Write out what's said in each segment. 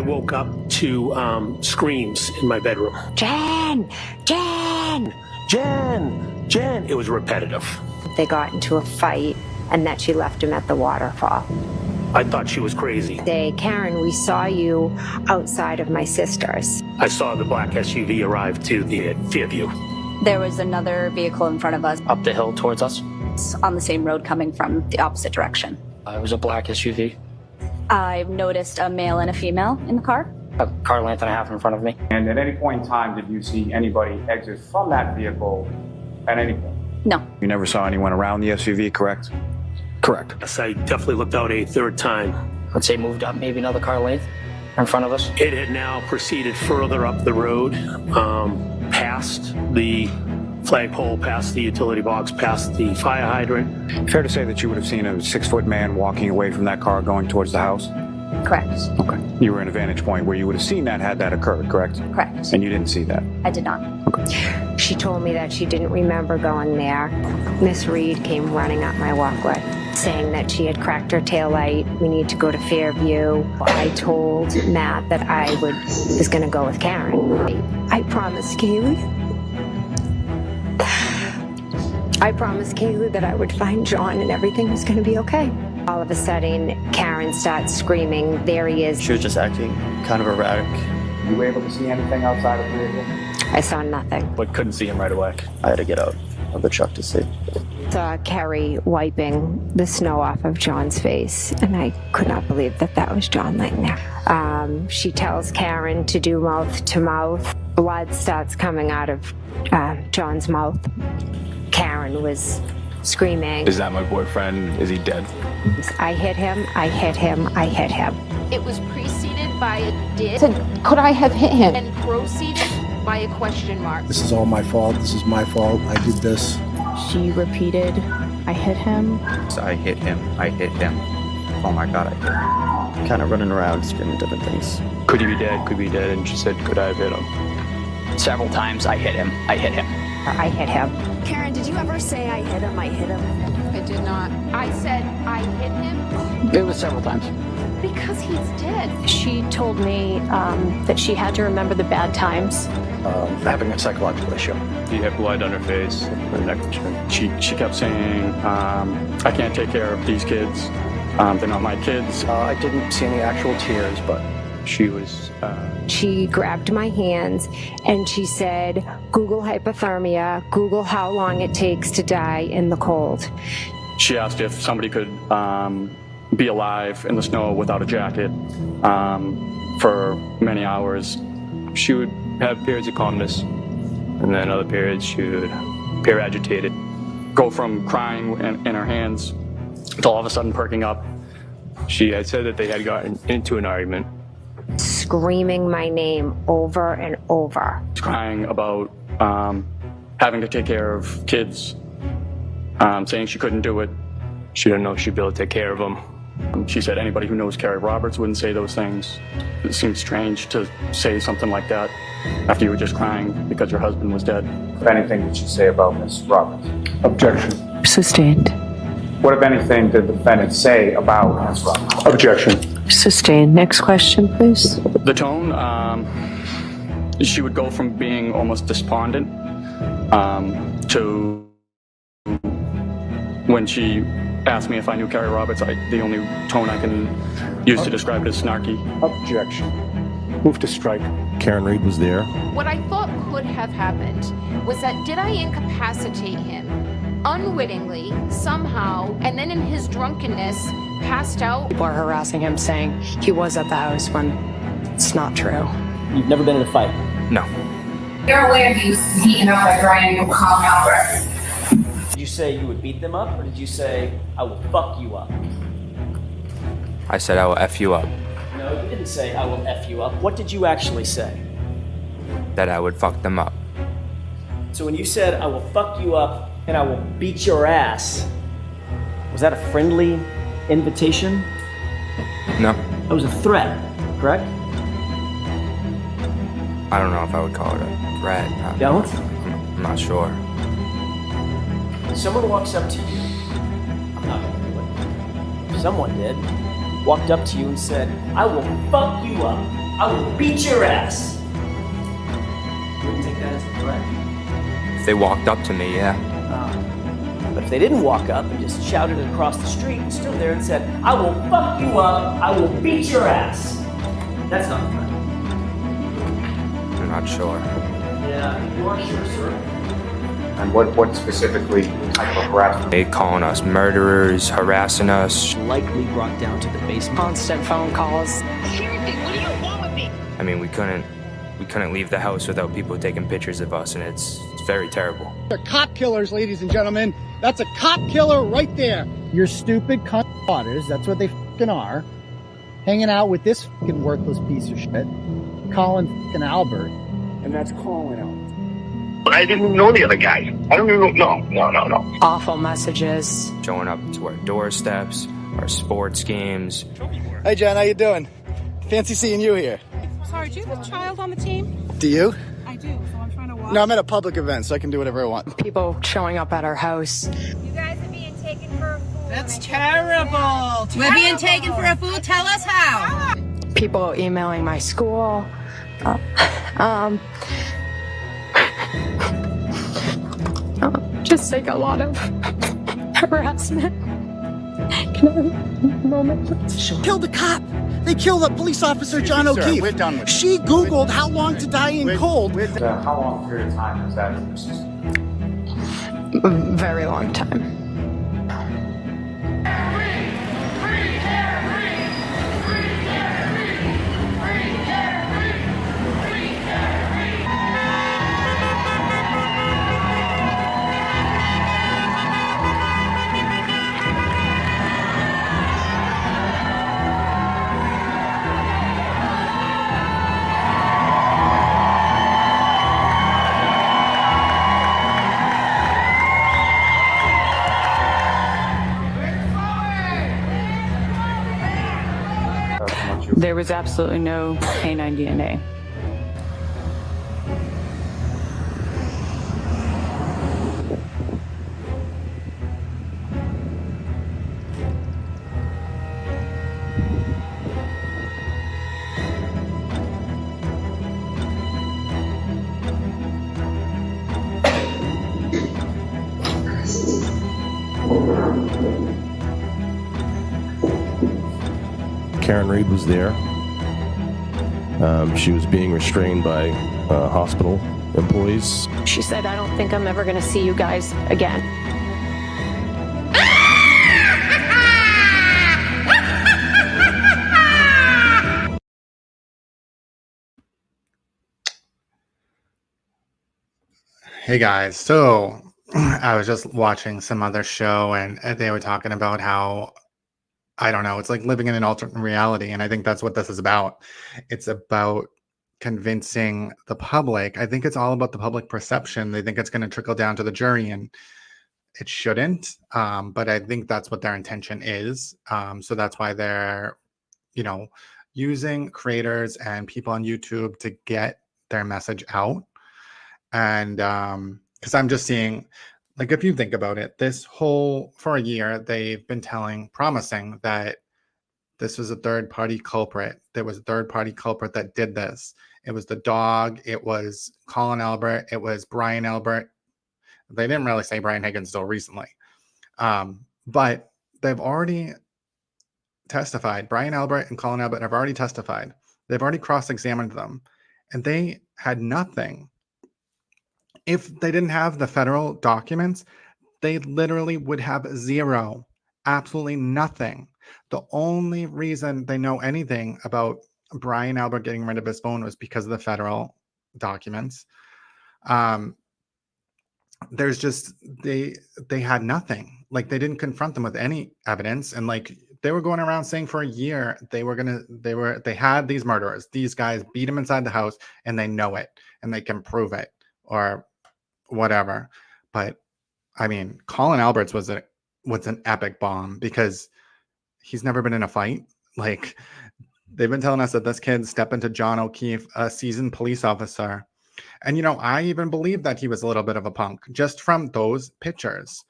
woke up to screams in my bedroom. Jen! Jen! Jen! Jen! It was repetitive. They got into a fight and that she left him at the waterfall. I thought she was crazy. Say, Karen, we saw you outside of my sister's. I saw the black SUV arrive to the Fairview. There was another vehicle in front of us. Up the hill towards us. On the same road coming from the opposite direction. It was a black SUV. I've noticed a male and a female in the car. A car length and a half in front of me. And at any point in time, did you see anybody exit from that vehicle at any point? No. You never saw anyone around the SUV, correct? Correct. Yes, I definitely looked out a third time. I'd say moved up maybe another car length in front of us. It had now proceeded further up the road, past the flagpole, past the utility box, past the fire hydrant. Fair to say that you would have seen a 6-foot man walking away from that car going towards the house? Correct. Okay. You were in a vantage point where you would have seen that had that occurred, correct? Correct. And you didn't see that? I did not. Okay. She told me that she didn't remember going there. Miss Reed came running up my walkway, saying that she had cracked her taillight. We need to go to Fairview. I told Matt that I was going to go with Karen. I promised Kaylee. I promised Kaylee that I would find John and everything was going to be okay. All of a sudden, Karen starts screaming, there he is. She was just acting kind of erratic. You were able to see anything outside of the vehicle? I saw nothing. But couldn't see him right away. I had to get out of the truck to see. Saw Kerry wiping the snow off of John's face, and I could not believe that that was John laying there. She tells Karen to do mouth to mouth. Blood starts coming out of John's mouth. Karen was screaming. Is that my boyfriend? Is he dead? I hit him, I hit him, I hit him. It was preceded by a did. Said, could I have hit him? And proceeded by a question mark. This is all my fault. This is my fault. I did this. She repeated, I hit him. I hit him. I hit him. Oh my God, I hit him. Kind of running around, screaming different things. Could he be dead? Could be dead. And she said, could I have hit him? Several times I hit him. I hit him. I hit him. Karen, did you ever say I hit him? I hit him. I did not. I said I hit him. It was several times. Because he's dead. She told me that she had to remember the bad times. Having a psychological issue. He had blood on her face, her neck and chin. She kept saying, I can't take care of these kids. They're not my kids. I didn't see any actual tears, but She was... She grabbed my hands and she said, Google hypothermia, Google how long it takes to die in the cold. She asked if somebody could be alive in the snow without a jacket for many hours. She would have periods of calmness, and then other periods she would appear agitated. Go from crying in her hands to all of a sudden perking up. She had said that they had gotten into an argument. Screaming my name over and over. Crying about having to take care of kids, saying she couldn't do it. She didn't know she'd be able to take care of them. She said anybody who knows Carrie Roberts wouldn't say those things. It seems strange to say something like that after you were just crying because your husband was dead. If anything, did she say about Miss Roberts? Objection. Sustained. What, if anything, did the defendant say about Miss Roberts? Objection. Sustained. Next question, please. The tone, she would go from being almost despondent to when she asked me if I knew Carrie Roberts, the only tone I can use to describe it is snarky. Objection. Move to strike. Karen Reed was there. What I thought could have happened was that did I incapacitate him unwittingly, somehow, and then in his drunkenness, passed out? People are harassing him saying he was at the house when it's not true. You've never been in a fight? no. You're aware he was beaten up by Brian and Colin Albert. Did you say you would beat them up, or did you say, I will fuck you up? I said I will F you up. No, you didn't say, I will F you up. What did you actually say? That I would fuck them up. So when you said, I will fuck you up and I will beat your ass, was that a friendly invitation? No. That was a threat, correct? I don't know if I would call it a threat. Don't? I'm not sure. Someone walks up to you. I'm not gonna do it. Someone did. Walked up to you and said, I will fuck you up. I will beat your ass. You wouldn't take that as a threat. If they walked up to me, yeah. But if they didn't walk up and just shouted across the street and stood there and said, I will fuck you up, I will beat your ass. That's not a threat. I'm not sure. Yeah, you are sure, sir. And what specifically type of harassment? They calling us murderers, harassing us. Likely brought down to the basement. Constant phone calls. Seriously, what do you want with me? I mean, we couldn't leave the house without people taking pictures of us, and it's very terrible. They're cop killers, ladies and gentlemen. That's a cop killer right there. You're stupid cunt daughters, that's what they fucking are. Hanging out with this fucking worthless piece of shit, Colin fucking Albert. And that's calling out. I didn't know the other guy. I don't even know. No. Awful messages. Showing up to our doorsteps, our sports games. Hey Jen, how you doing? Fancy seeing you here. Sorry, do you have a child on the team? Do you? I do, so I'm trying to watch. No, I'm at a public event, so I can do whatever I want. People showing up at our house. You guys are being taken for a fool. That's terrible. We're being taken for a fool. Tell us how. People emailing my school. Just like a lot of harassment. Can I have a moment, please? Killed a cop. They killed a police officer, John Sir, O'Keefe. we're done with it. She Googled how long to die in cold. How long period of time has that persisted? Very long time. There was absolutely no canine DNA. Karen Reed was there. She was being restrained by hospital employees. She said, I don't think I'm ever going to see you guys again. Hey guys, so I was just watching some other show and they were talking about how, I don't know, it's like living in an alternate reality. And I think that's what this is about. It's about convincing the public. I think it's all about the public perception. They think it's going to trickle down to the jury and it shouldn't. But I think that's what their intention is. So that's why they're, using creators and people on YouTube to get their message out. And because I'm just seeing, like, if you think about it, for a year, they've been promising that this was a third-party culprit. There was a third-party culprit that did this. It was the dog. It was Colin Albert. It was Brian Albert. They didn't really say Brian Higgins till recently. But they've already testified. Brian Albert and Colin Albert have already testified. They've already cross-examined them. And they had nothing. If they didn't have the federal documents, they literally would have zero, absolutely nothing. The only reason they know anything about Brian Albert getting rid of his phone was because of the federal documents. There's just, they had nothing. Like, they didn't confront them with any evidence. And like, they were going around saying for a year, they had these murderers. These guys beat them inside the house and they know it and they can prove it or whatever. But I mean, Colin Alberts was an epic bomb because he's never been in a fight. Like, they've been telling us that this kid stepped into John O'Keefe, a seasoned police officer. And, I even believe that he was a little bit of a punk just from those pictures,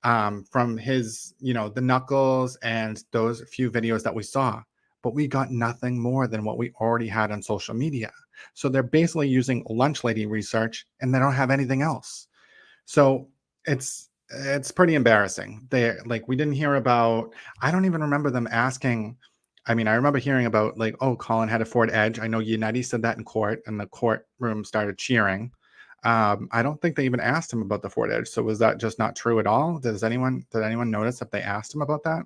from his, the knuckles and those few videos that we saw. but we got nothing more than what we already had on social media. So they're basically using lunch lady research and they don't have anything else. So it's pretty embarrassing. They like, we didn't hear about, I don't even remember them asking. I mean, I remember hearing about like, oh, Colin had a Ford Edge. I know United said that in court and the courtroom started cheering. I don't think they even asked him about the Ford Edge. So was that just not true at all? Did anyone notice if they asked him about that?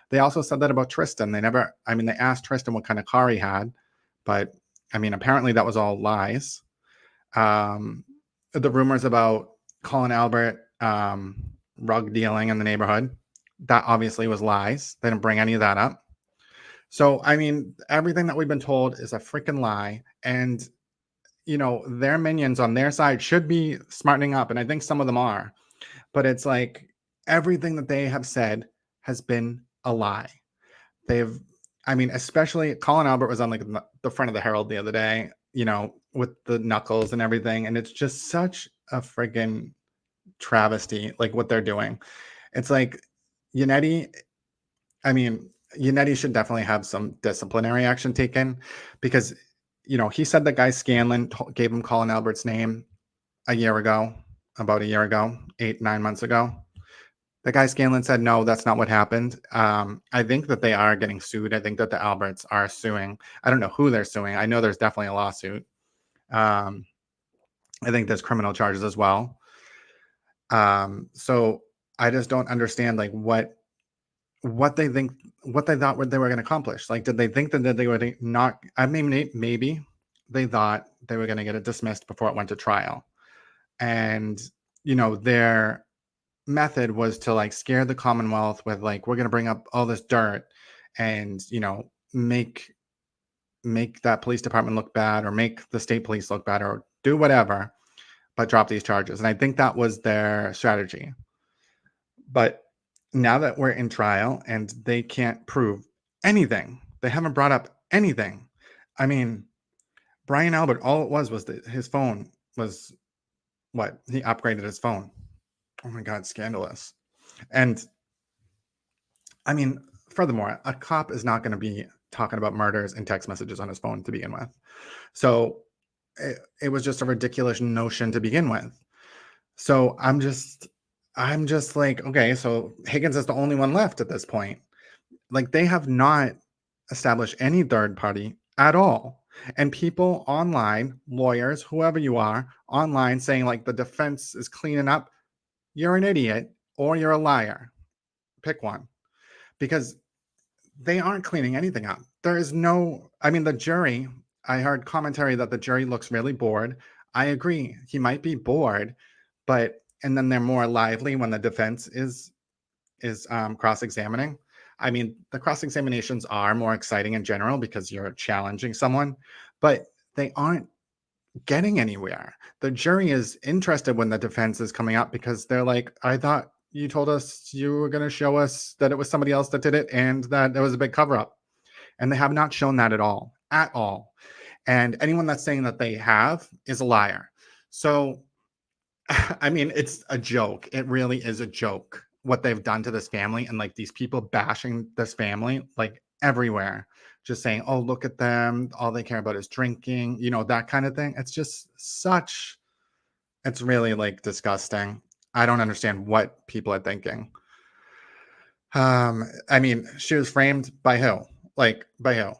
They also said that about Tristan. They asked Tristan what kind of car he had, but I mean, apparently that was all lies. The rumors about Colin Albert rug dealing in the neighborhood, that obviously was lies. They didn't bring any of that up. So, I mean, everything that we've been told is a freaking lie. And, you know, their minions on their side should be smartening up. And I think some of them are. But it's like everything that they have said has been a lie. Especially Colin Albert was on like the front of the Herald the other day, you know, with the knuckles and everything. And it's just such a friggin' travesty, like what they're doing. It's like Yannetti should definitely have some disciplinary action taken because, you know, he said that guy Scanlon gave him Colin Albert's name about a year ago, 8-9 months ago. The guy Scanlon said, no, that's not what happened. I think that they are getting sued. I think that the Alberts are suing. I don't know who they're suing. I know there's definitely a lawsuit. I think there's criminal charges as well. So I just don't understand like what they thought they were going to accomplish. Like, did they think that they would not? I mean, maybe they thought they were going to get it dismissed before it went to trial, and you know their method was to like scare the Commonwealth with like, we're going to bring up all this dirt and, you know, make that police department look bad or make the state police look bad or do whatever, but drop these charges. And I think that was their strategy. But now that we're in trial and they can't prove anything, they haven't brought up anything. I mean, Brian Albert, all it was that his phone was what? He upgraded his phone. Oh my God, scandalous. And I mean, furthermore, a cop is not going to be talking about murders and text messages on his phone to begin with. So it was just a ridiculous notion to begin with. So I'm just like, okay, so Higgins is the only one left at this point. Like they have not established any third party at all. And people online, lawyers, whoever you are, online saying like the defense is cleaning up. You're an idiot or you're a liar. Pick one. Because they aren't cleaning anything up. There is no, I mean, the jury, I heard commentary that the jury looks really bored. I agree. He might be bored, and then they're more lively when the defense is cross-examining. I mean, the cross-examinations are more exciting in general because you're challenging someone, but they aren't getting anywhere. The jury is interested when the defense is coming up because they're like, I thought you told us you were going to show us that it was somebody else that did it and that there was a big cover-up. And they have not shown that at all. And anyone that's saying that they have is a liar. So, I mean, it's a joke. It really is a joke what they've done to this family and like these people bashing this family like everywhere. Just saying, oh, look at them. All they care about is drinking, you know, that kind of thing. It's just it's really like disgusting. I don't understand what people are thinking. I mean, she was framed by who? Like, by who?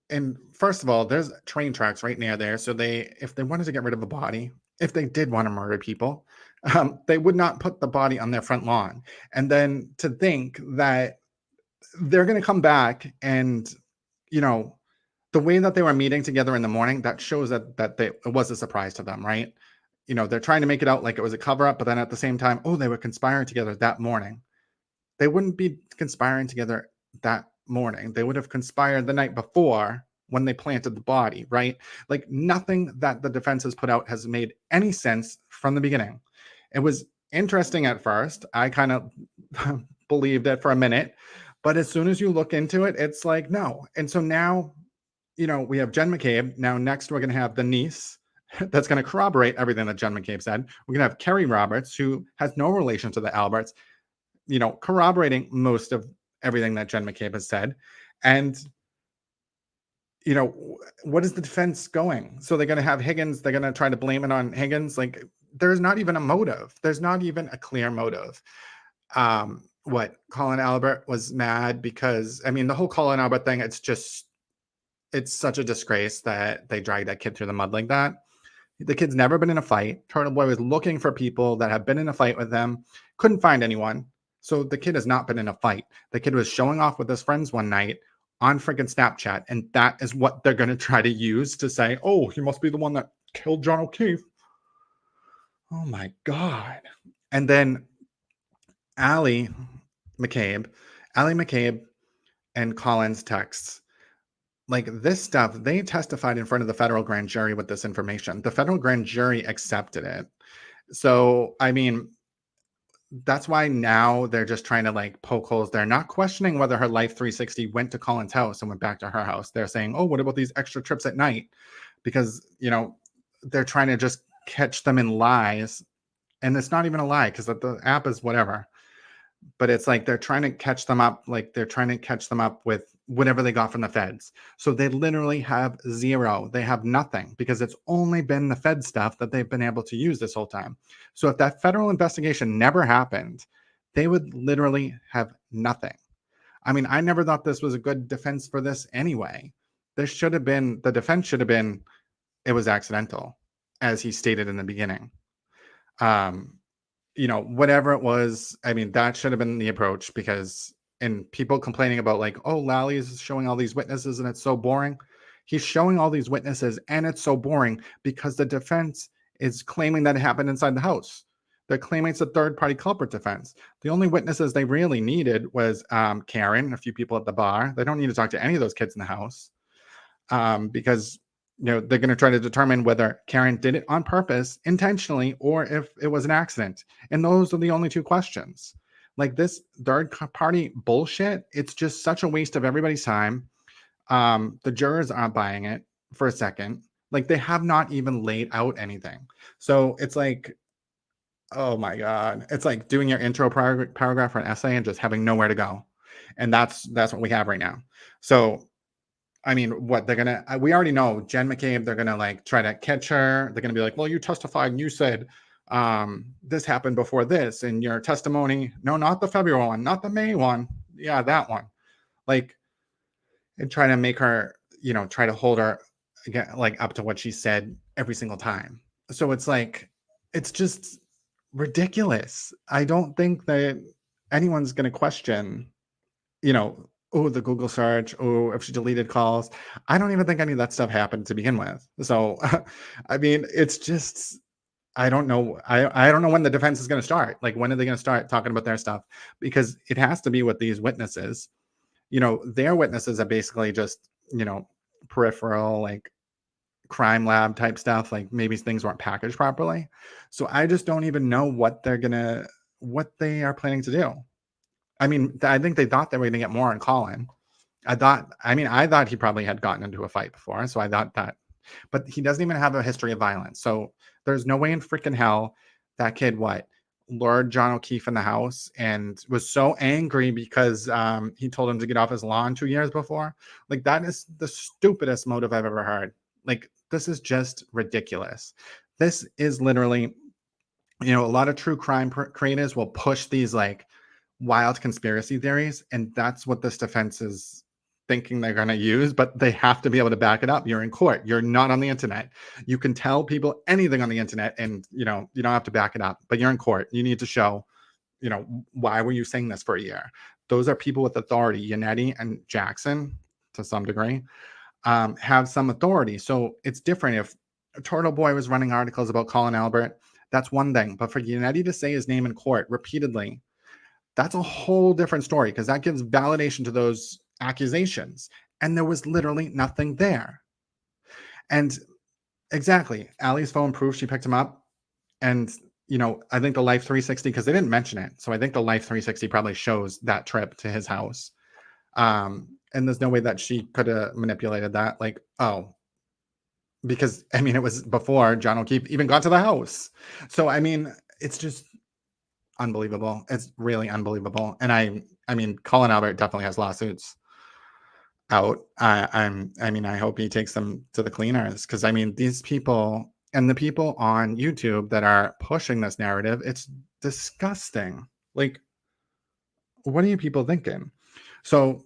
And first of all, there's train tracks right near there. So if they wanted to get rid of a body, if they did want to murder people, they would not put the body on their front lawn. And then to think that they're going to come back and, you know, the way that they were meeting together in the morning, that shows that it was a surprise to them, right? You know, they're trying to make it out like it was a cover up, but then at the same time, oh, they were conspiring together that morning. They wouldn't be conspiring together that morning. They would have conspired the night before when they planted the body, right? Like nothing that the defense has put out has made any sense from the beginning. It was interesting at first. I kind of believed it for a minute, but as soon as you look into it, it's like, no. And so now, you know, we have Jen McCabe. Now, next, we're going to have the niece that's going to corroborate everything that Jen McCabe said. We're going to have Kerry Roberts, who has no relation to the Alberts, you know, corroborating most of everything that Jen McCabe has said. And you know, what is the defense going? So they're going to have Higgins, they're going to try to blame it on Higgins. Like, there's not even a motive. There's not even a clear motive. What Colin Albert was mad because, I mean, the whole Colin Albert thing, it's such a disgrace that they dragged that kid through the mud like that. The kid's never been in a fight. Turtle Boy was looking for people that have been in a fight with them, couldn't find anyone. So the kid has not been in a fight. The kid was showing off with his friends one night on freaking Snapchat, and that is what they're going to try to use to say, oh, he must be the one that killed John O'Keefe. Oh my God. And then Allie McCabe and Colin's texts. Like, this stuff, they testified in front of the federal grand jury with this information. The federal grand jury accepted it. So, I mean, that's why now they're just trying to like poke holes. They're not questioning whether her Life 360 went to Colin's house and went back to her house. They're saying, oh, what about these extra trips at night? Because, you know, they're trying to just catch them in lies. And it's not even a lie because the app is whatever. But it's like they're trying to catch them up. Like, they're trying to catch them up with whatever they got from the feds. So they literally have zero. They have nothing because it's only been the Fed stuff that they've been able to use this whole time. So if that federal investigation never happened, they would literally have nothing. I mean, I never thought this was a good defense for this anyway. The defense should have been, it was accidental, as he stated in the beginning. You know, whatever it was, I mean, that should have been the approach because, and people complaining about like, oh, Lally's showing all these witnesses and it's so boring. He's showing all these witnesses and it's so boring because the defense is claiming that it happened inside the house. They're claiming it's a third-party culprit defense. The only witnesses they really needed was Karen, a few people at the bar. They don't need to talk to any of those kids in the house because, you know, they're going to try to determine whether Karen did it on purpose, intentionally, or if it was an accident. And those are the only two questions. Like, this third-party bullshit, it's just such a waste of everybody's time. The jurors aren't buying it for a second. Like, they have not even laid out anything. So it's like, oh my God. It's like doing your intro paragraph for an essay and just having nowhere to go. And that's what we have right now. So, I mean, what they're gonna, we already know Jen McCabe, they're gonna like try to catch her. They're gonna be like, well, you testified and you said this happened before this in your testimony. No, not the February one, not the May one. Yeah, that one. Like, and try to make her, you know, try to hold her again, like up to what she said every single time. So it's like, it's just ridiculous. I don't think that anyone's gonna question, you know, oh, the Google search, oh, if she deleted calls. I don't even think any of that stuff happened to begin with. So, I mean, it's just, I don't know. I don't know when the defense is going to start. Like, when are they going to start talking about their stuff? Because it has to be with these witnesses. You know, their witnesses are basically just, you know, peripheral, like crime lab type stuff. Like, maybe things weren't packaged properly. So I just don't even know what they are planning to do. I mean, I think they thought they were going to get more on Colin. I thought he probably had gotten into a fight before. So I thought that, but he doesn't even have a history of violence. So there's no way in freaking hell that kid, lured John O'Keefe in the house and was so angry because he told him to get off his lawn 2 years before. Like, that is the stupidest motive I've ever heard. Like, this is just ridiculous. This is literally, you know, a lot of true crime creators will push these like wild conspiracy theories, and that's what this defense is thinking they're going to use, but they have to be able to back it up. You're in court. You're not on the internet. You can tell people anything on the internet and, you know, you don't have to back it up, but you're in court. You need to show, you know, why were you saying this for a year? Those are people with authority. Yannetti and Jackson, to some degree, have some authority. So it's different. If Turtle Boy was running articles about Colin Albert, that's one thing. But for Yannetti to say his name in court repeatedly, that's a whole different story because that gives validation to those accusations. And there was literally nothing there. And exactly, Allie's phone proves she picked him up. And, you know, I think the Life 360, because they didn't mention it. So I think the Life 360 probably shows that trip to his house. And there's no way that she could have manipulated that. Like, oh, because, I mean, it was before John O'Keefe even got to the house. So, I mean, it's just unbelievable. It's really unbelievable. And I mean, Colin Albert definitely has lawsuits. out. I mean, I hope he takes them to the cleaners, because I mean, these people and the people on YouTube that are pushing this narrative, it's disgusting. Like, what are you people thinking? So,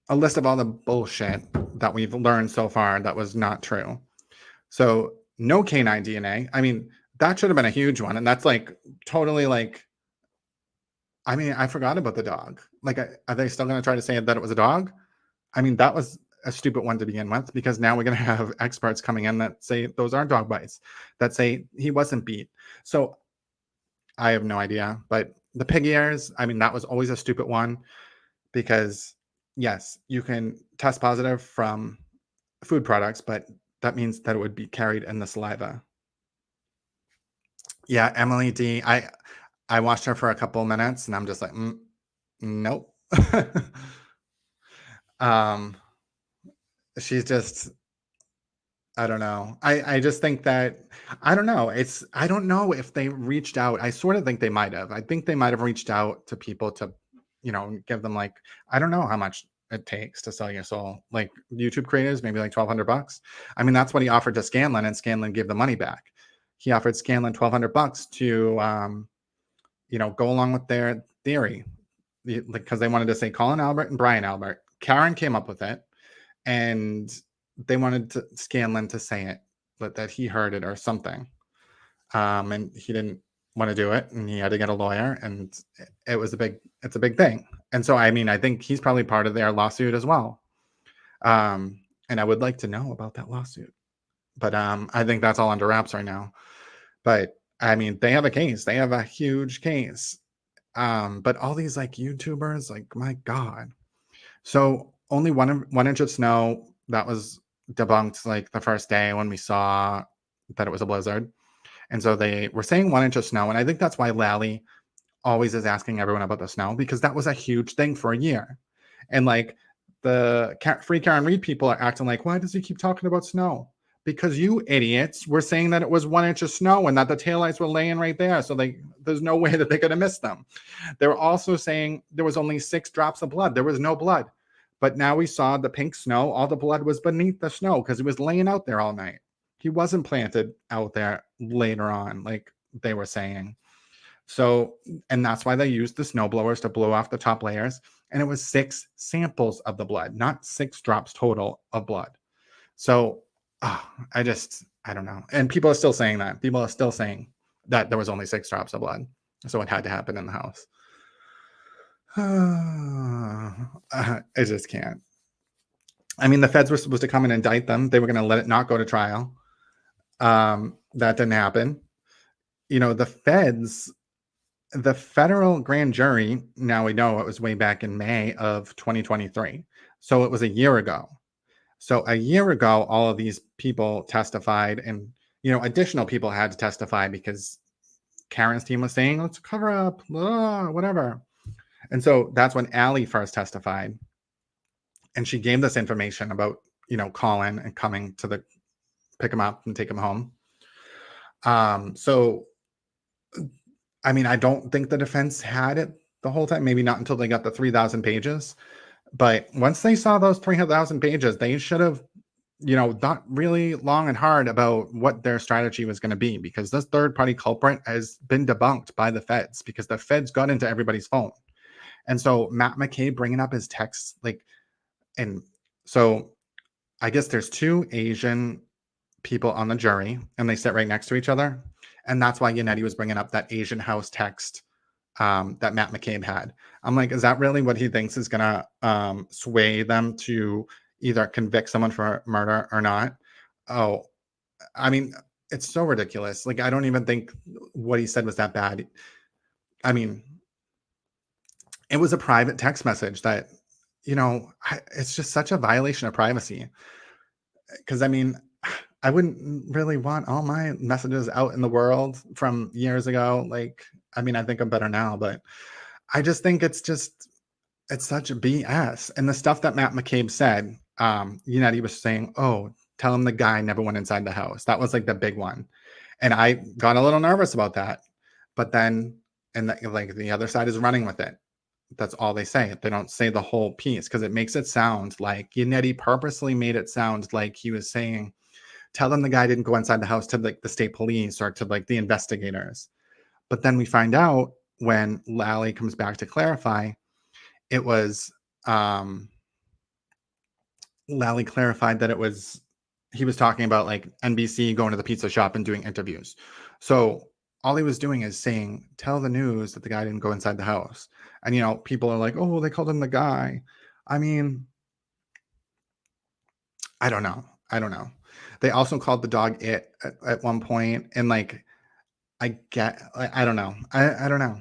a list of all the bullshit that we've learned so far that was not true. So, no canine DNA. I mean, that should have been a huge one, and that's like totally like. I mean, I forgot about the dog. Like, are they still going to try to say that it was a dog? I mean, that was a stupid one to begin with, because now we're going to have experts coming in that say those are dog bites, that say he wasn't beat. So I have no idea. But the pig ears, I mean, that was always a stupid one, because yes, you can test positive from food products, but that means that it would be carried in the saliva. Yeah, Emily D. I watched her for a couple minutes and I'm just like, nope. She's just, I don't know. I just think that, I don't know. I don't know if they reached out. I sort of think they might have. I think they might have reached out to people to, give them like, I don't know how much it takes to sell your soul. Like YouTube creators, maybe like $1,200. I mean, that's what he offered to Scanlon, and Scanlon gave the money back. He offered Scanlon $1,200 to, go along with their theory, because they wanted to say Colin Albert and Brian Albert. Karen came up with it, and they wanted Scanlon to say it, that he heard it or something. And he didn't want to do it, and he had to get a lawyer, and it's a big thing. And so, I mean, I think he's probably part of their lawsuit as well. And I would like to know about that lawsuit, but I think that's all under wraps right now. But I mean, they have a case. They have a huge case. But all these like YouTubers, like, my God. So only one inch of snow, that was debunked like the first day when we saw that it was a blizzard. And so they were saying 1 inch of snow. And I think that's why Lally always is asking everyone about the snow, because that was a huge thing for a year. And like the Free Karen Reed people are acting like, why does he keep talking about snow? Because you idiots were saying that it was 1 inch of snow and that the taillights were laying right there. So there's no way that they could have missed them. They were also saying there was only 6 drops of blood. There was no blood. But now we saw the pink snow. All the blood was beneath the snow because it was laying out there all night. He wasn't planted out there later on, like they were saying. So, and that's why they used the snow blowers to blow off the top layers. And it was 6 samples of the blood, not 6 drops total of blood. So, I don't know. And people are still saying that. People are still saying that there was only 6 drops of blood. So it had to happen in the house. I just can't. I mean, the feds were supposed to come and indict them. They were going to let it not go to trial. That didn't happen. The feds, the federal grand jury, now we know it was way back in May of 2023. So it was a year ago. So a year ago, all of these people testified, and, additional people had to testify because Karen's team was saying, let's cover up, whatever. And so that's when Allie first testified. And she gave this information about, Colin and coming to pick him up and take him home. So, I mean, I don't think the defense had it the whole time, maybe not until they got the 3,000 pages. But once they saw those 3,000 pages, they should have, thought really long and hard about what their strategy was going to be, because this third-party culprit has been debunked by the feds, because the feds got into everybody's phone. And so Matt McCabe bringing up his texts, and so I guess there's 2 Asian people on the jury, and they sit right next to each other. And that's why Yannetti was bringing up that Asian house text that Matt McCabe had. I'm like, is that really what he thinks is going to sway them to either convict someone for murder or not? Oh, I mean, it's so ridiculous. Like, I don't even think what he said was that bad. I mean, it was a private text message that, it's just such a violation of privacy. Because, I mean, I wouldn't really want all my messages out in the world from years ago. Like, I mean, I think I'm better now, but I just think it's such a BS. And the stuff that Matt McCabe said, he was saying, oh, tell him the guy never went inside the house. That was like the big one. And I got a little nervous about that. But then, the other side is running with it. That's all they say. They don't say the whole piece because it makes it sound like Yannetti purposely made it sound like he was saying, tell them the guy didn't go inside the house to like the state police or to like the investigators. But then we find out when Lally comes back to clarify, it was Lally clarified that he was talking about like NBC going to the pizza shop and doing interviews. So all he was doing is saying, tell the news that the guy didn't go inside the house. And, you know, people are like, oh, they called him the guy. I mean, I don't know. They also called the dog it at one point. And like, I don't know. I don't know.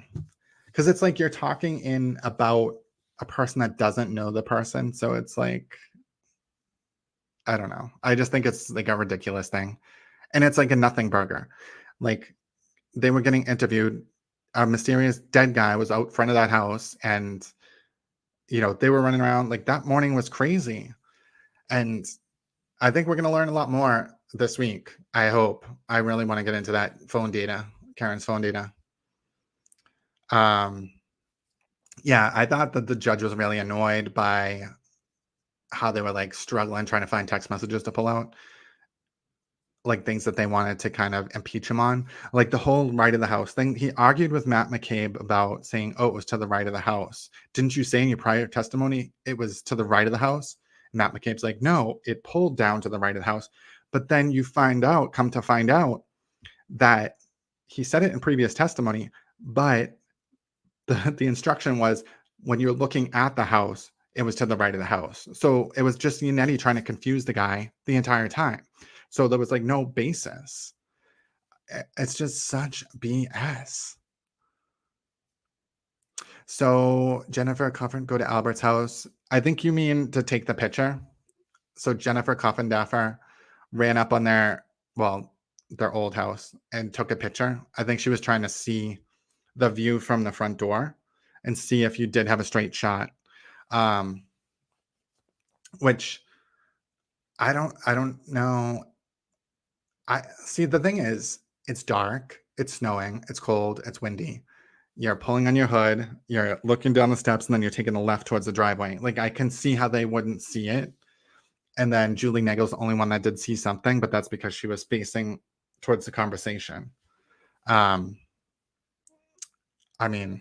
Because it's like you're talking in about a person that doesn't know the person. So it's like, I don't know. I just think it's like a ridiculous thing. And it's like a nothing burger. Like they were getting interviewed. A mysterious dead guy was out front of that house. And, you know, they were running around. Like that morning was crazy. And I think we're going to learn a lot more this week. I hope. I really want to get into that phone data, Karen's phone data. Yeah, I thought that the judge was really annoyed by how they were like struggling trying to find text messages to pull out, like things that they wanted to kind of impeach him on, like the whole right of the house thing. He argued with Matt McCabe about saying, oh, it was to the right of the house. Didn't you say in your prior testimony it was to the right of the house? Matt McCabe's like, no, it pulled down to the right of the house. But then you come to find out that he said it in previous testimony, but the instruction was when you're looking at the house, it was to the right of the house. So it was just Yannetti trying to confuse the guy the entire time. So there was like no basis. It's just such BS. So Jennifer Coffin go to Albert's house. I think you mean to take the picture. So Jennifer Coffindaffer ran up on their old house and took a picture. I think she was trying to see the view from the front door and see if you did have a straight shot. Which I don't know. I see, the thing is, it's dark, it's snowing, it's cold, it's windy. You're pulling on your hood, you're looking down the steps, and then you're taking a left towards the driveway. Like I can see how they wouldn't see it. And then Julie Nagel's the only one that did see something, but that's because she was facing towards the conversation. I mean,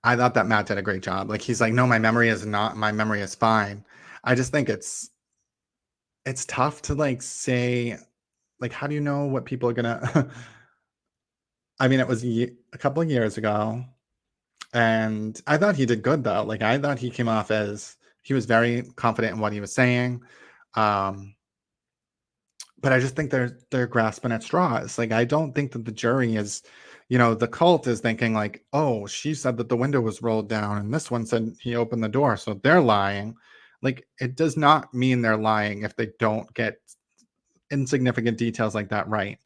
I thought that Matt did a great job. Like he's like, no, my memory is fine. I just think it's tough to like say, like, how do you know what people are gonna I mean, it was a couple of years ago, and I thought he did good though. Like I thought he came off as he was very confident in what he was saying. But I just think they're grasping at straws. Like I don't think that the jury is, you know, the cult is thinking like, oh, she said that the window was rolled down and this one said he opened the door, so they're lying. Like it does not mean they're lying if they don't get insignificant details like that right.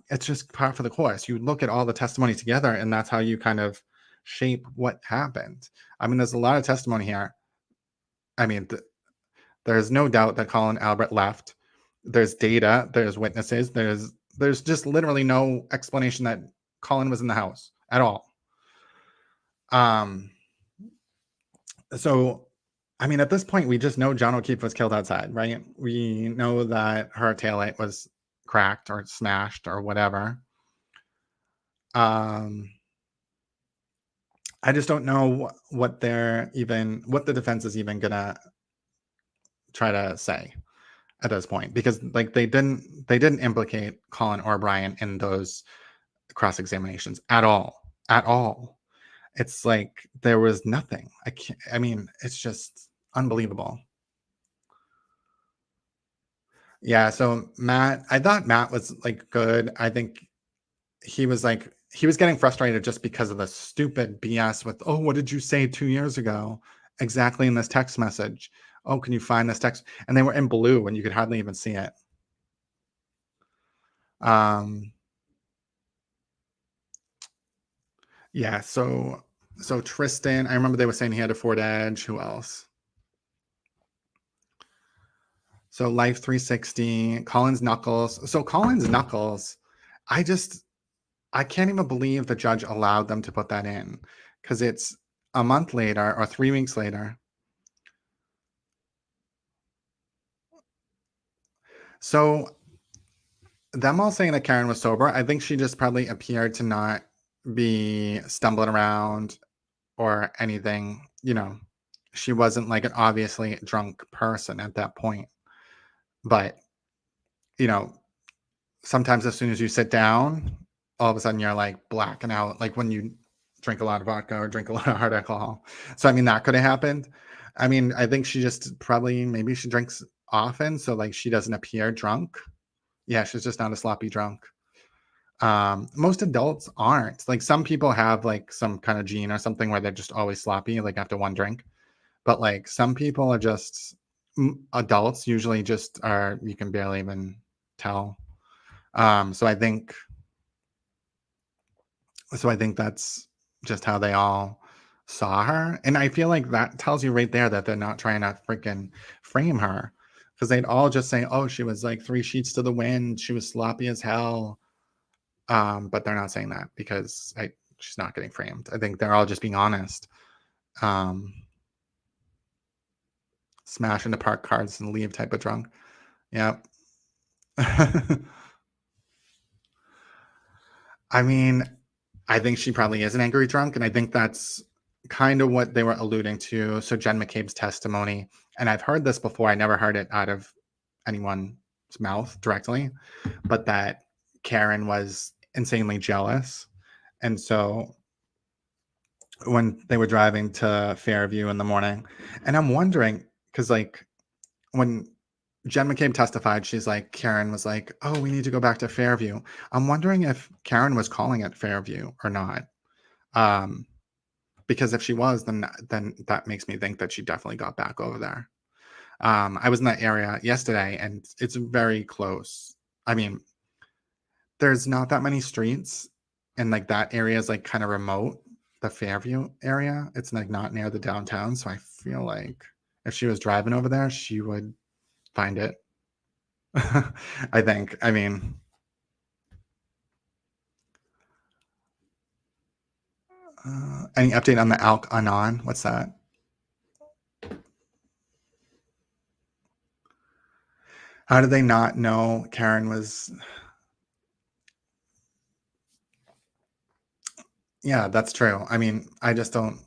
It's just part for the course. You look at all the testimony together and that's how you kind of shape what happened. I mean, there's a lot of testimony here. I mean, there's no doubt that Colin Albert left. There's data, there's witnesses, there's just literally no explanation that Colin was in the house at all. So, I mean, at this point, we just know John O'Keefe was killed outside, right? We know that her taillight was cracked or smashed or whatever. I just don't know what the defense is even gonna try to say at this point, because like they didn't implicate Colin or Brian in those cross examinations at all. It's like there was nothing. I mean, it's just unbelievable. Yeah, so I thought Matt was like good. I think he was getting frustrated just because of the stupid BS with, oh, what did you say 2 years ago exactly in this text message? Oh, can you find this text? And they were in blue and you could hardly even see it. Yeah, so Tristan, I remember they were saying he had a Ford Edge. Who else? So Life 360, Collins Knuckles. So Collins Knuckles, I I can't even believe the judge allowed them to put that in, because it's a month later or 3 weeks later. So them all saying that Karen was sober, I think she just probably appeared to not be stumbling around or anything. She wasn't like an obviously drunk person at that point. But, sometimes as soon as you sit down, all of a sudden you're like blacking out, like when you drink a lot of vodka or drink a lot of hard alcohol. So, I mean, that could have happened. I mean, I think she just probably, maybe she drinks often. So, like, she doesn't appear drunk. Yeah, she's just not a sloppy drunk. Most adults aren't. Like, some people have like some kind of gene or something where they're just always sloppy, like after one drink. But like some people are just adults usually just are, you can barely even tell. So I think that's just how they all saw her. And I feel like that tells you right there that they're not trying to freaking frame her, because they'd all just say, oh, she was like 3 sheets to the wind, she was sloppy as hell. But they're not saying that because she's not getting framed. I think they're all just being honest. Smash into park cards and leave type of drunk. Yep. I mean, I think she probably is an angry drunk, and I think that's kind of what they were alluding to. So Jen McCabe's testimony, and I've heard this before, I never heard it out of anyone's mouth directly, but that Karen was insanely jealous. And so when they were driving to Fairview in the morning, and I'm wondering, because like when Jen McCabe testified, she's like, Karen was like, oh, we need to go back to Fairview. I'm wondering if Karen was calling it Fairview or not. Because if she was, then that makes me think that she definitely got back over there. I was in that area yesterday, and it's very close. I mean, there's not that many streets, and like that area is like kind of remote. The Fairview area, it's like not near the downtown. So I feel like if she was driving over there, she would find it. I think. I mean, any update on the Alk Anon? What's that? How did they not know Karen was? Yeah, that's true. I mean, I just don't.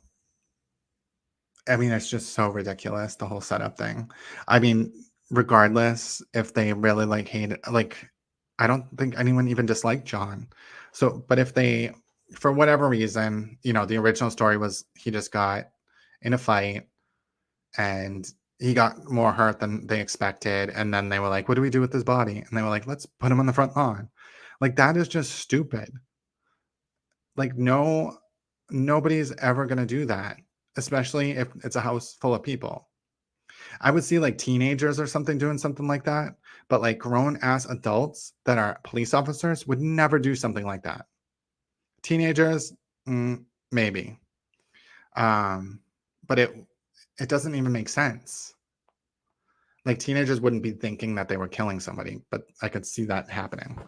I mean, it's just so ridiculous, the whole setup thing. I mean, regardless if they really like hate it, like, I don't think anyone even disliked John. So, but if they, for whatever reason, the original story was he just got in a fight and he got more hurt than they expected. And then they were like, what do we do with his body? And they were like, let's put him on the front lawn. Like, that is just stupid. Like, nobody's ever going to do that, especially if it's a house full of people. I would see like teenagers or something doing something like that, but like grown ass adults that are police officers would never do something like that. Teenagers, maybe. But it doesn't even make sense. Like, teenagers wouldn't be thinking that they were killing somebody, but I could see that happening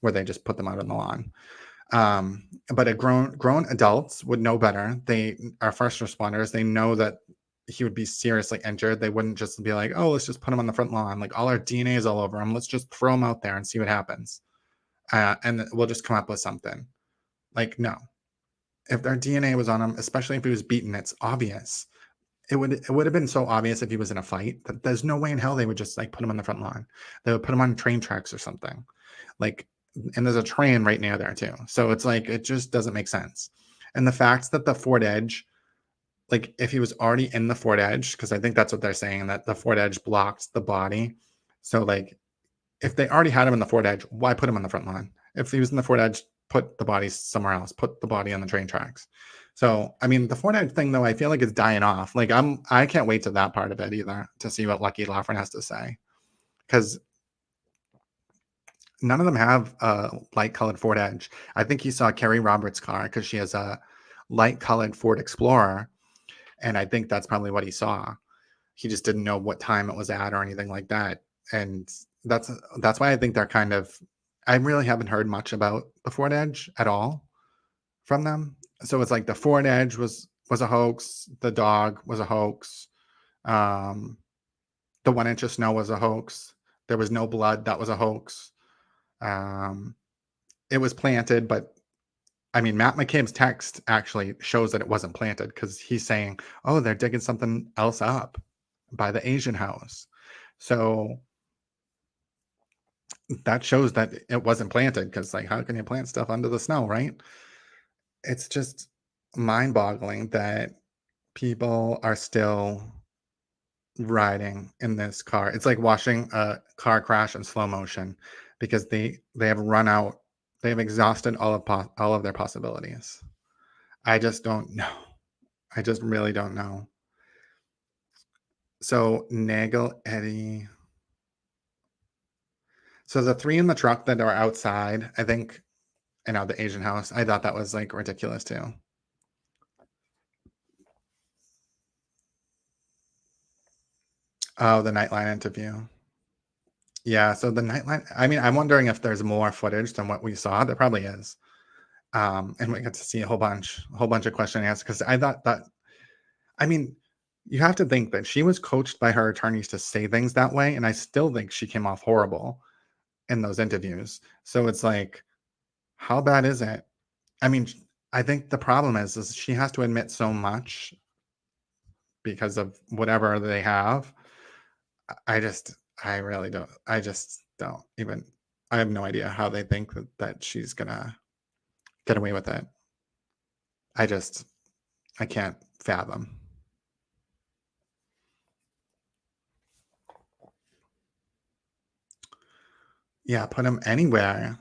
where they just put them out on the lawn. But grown adults would know better. They are first responders. They know that he would be seriously injured. They wouldn't just be like, oh, let's just put him on the front lawn. Like, all our DNA is all over him. Let's just throw him out there and see what happens. And we'll just come up with something. Like, no. If their DNA was on him, especially if he was beaten, it's obvious. It would have been so obvious if he was in a fight that there's no way in hell they would just like put him on the front lawn. They would put him on train tracks or something. Like, and there's a train right near there too. So it's like, it just doesn't make sense. And the fact that the Ford Edge, like if he was already in the Ford Edge, because I think that's what they're saying, that the Ford Edge blocked the body. So like, if they already had him in the Ford Edge, why put him on the front lawn? If he was in the Ford Edge, put the body somewhere else, put the body on the train tracks. So, I mean, the Ford Edge thing, though, I feel like it's dying off. Like, I can't wait to that part of it either, to see what Lucky Laughran has to say. Because none of them have a light-colored Ford Edge. I think he saw Carrie Roberts' car because she has a light-colored Ford Explorer. And I think that's probably what he saw. He just didn't know what time it was at or anything like that. And that's why I think they're kind of I really haven't heard much about the Ford Edge at all from them. So it's like the Ford Edge was a hoax, the dog was a hoax, the 1 inch of snow was a hoax, there was no blood, that was a hoax. It was planted, but I mean, Matt McCabe's text actually shows that it wasn't planted because he's saying, oh, they're digging something else up by the Asian house. So that shows that it wasn't planted because, like, how can you plant stuff under the snow, right? It's just mind-boggling that people are still riding in this car. It's like watching a car crash in slow motion because they have run out. They have exhausted all of their possibilities. I just don't know. I just really don't know. So Nagel, Eddie. So the 3 in the truck that are outside, I think, the Asian house, I thought that was like ridiculous too. Oh, the Nightline interview. Yeah, so the Nightline, I mean, I'm wondering if there's more footage than what we saw. There probably is. And we got to see a whole bunch of question and answers because I thought that, I mean, you have to think that she was coached by her attorneys to say things that way, and I still think she came off horrible in those interviews. So it's like, how bad is it? I mean, I think the problem is she has to admit so much because of whatever they have. I really don't. I just don't even. I have no idea how they think that she's gonna get away with it. I can't fathom. Yeah, put him anywhere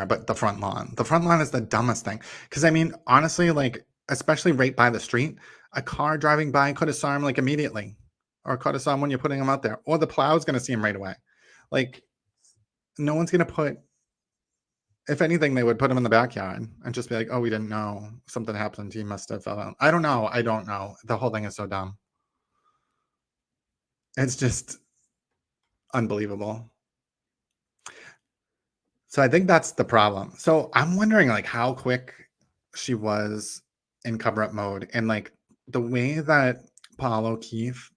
but the front lawn. The front lawn is the dumbest thing. Because, I mean, honestly, like, especially right by the street, a car driving by could have saw him, like, immediately. Or could have saw him when you're putting him out there. Or the plow's going to see him right away. Like, no one's going to put... If anything, they would put him in the backyard and just be like, oh, we didn't know. Something happened. He must have fell out. I don't know. The whole thing is so dumb. It's just unbelievable. So I think that's the problem. So I'm wondering, like, how quick she was in cover-up mode. And, like, the way that Paul O'Keefe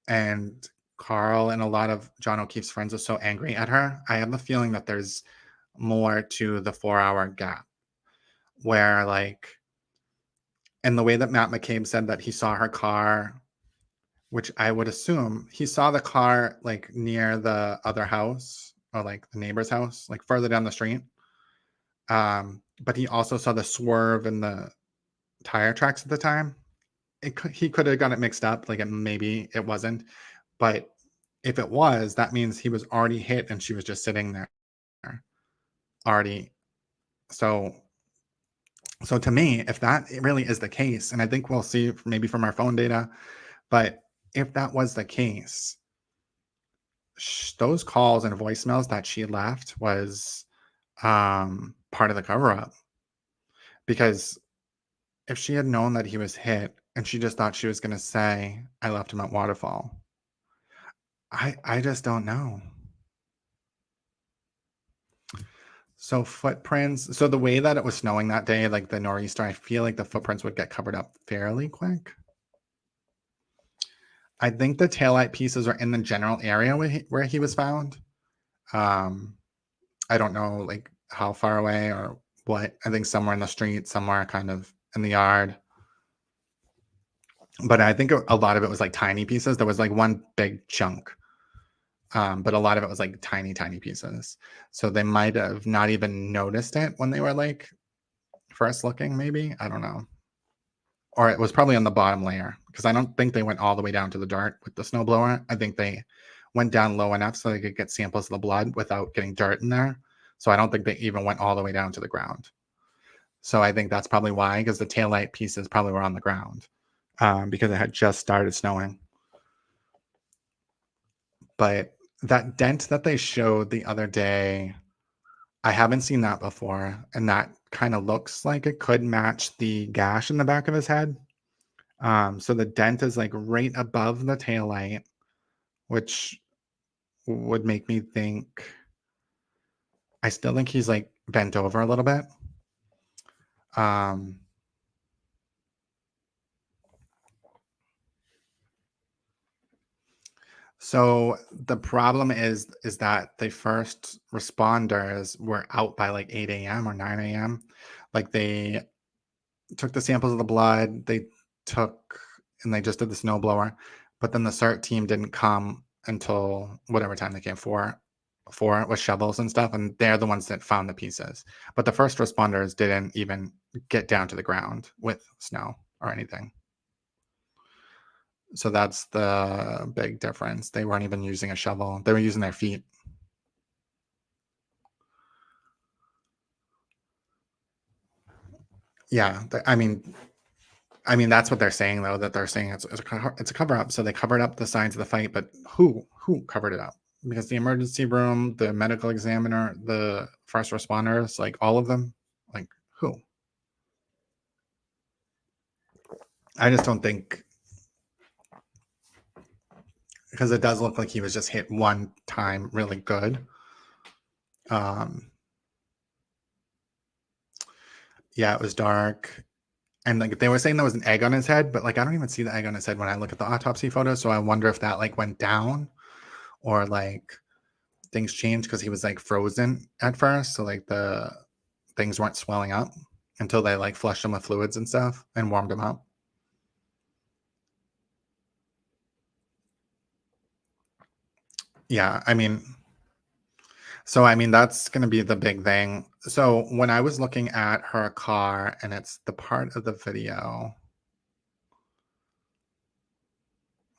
and Carl and a lot of John O'Keefe's friends are so angry at her, I have a feeling that there's more to the 4-hour gap. Where, like, and the way that Matt McCabe said that he saw her car, which I would assume he saw the car, like, near the other house, or like the neighbor's house, like further down the street. But he also saw the swerve in the tire tracks at the time. He could have got it mixed up, like maybe it wasn't. But if it was, that means he was already hit and she was just sitting there already. So to me, if that really is the case, and I think we'll see maybe from our phone data, but if that was the case, those calls and voicemails that she left was part of the cover-up. Because if she had known that he was hit and she just thought she was going to say, I left him at Waterfall, I just don't know. So footprints. So the way that it was snowing that day, like the nor'easter, I feel like the footprints would get covered up fairly quick. I think the taillight pieces are in the general area where he was found. I don't know, like, how far away or what. I think somewhere in the street, somewhere kind of in the yard. But I think a lot of it was like tiny pieces. There was like one big chunk. But a lot of it was like tiny pieces. So they might have not even noticed it when they were like first looking, maybe. I don't know. Or it was probably on the bottom layer because I don't think they went all the way down to the dirt with the snowblower. I think they went down low enough so they could get samples of the blood without getting dirt in there. So I don't think they even went all the way down to the ground. So I think that's probably why, because the taillight pieces probably were on the ground because it had just started snowing. But that dent that they showed the other day, I haven't seen that before. And that kind of looks like it could match the gash in the back of his head. So the dent is like right above the taillight, which would make me think, I still think he's like bent over a little bit. So the problem is that the first responders were out by like 8 a.m. or 9 a.m. Like they took the samples of the blood, they just did the snowblower, but then the CERT team didn't come until whatever time they came, four with shovels and stuff, and they're the ones that found the pieces. But the first responders didn't even get down to the ground with snow or anything. So that's the big difference. They weren't even using a shovel. They were using their feet. Yeah, I mean, that's what they're saying, though, that they're saying it's a cover-up. So they covered up the signs of the fight, but who covered it up? Because the emergency room, the medical examiner, the first responders, like all of them, like who? I just don't think, because it does look like he was just hit one time really good. Yeah, it was dark. And like they were saying there was an egg on his head, but like I don't even see the egg on his head when I look at the autopsy photo. So I wonder if that like went down or like things changed because he was like frozen at first. So like the things weren't swelling up until they like flushed him with fluids and stuff and warmed him up. Yeah, I mean, that's going to be the big thing. So when I was looking at her car, and it's the part of the video.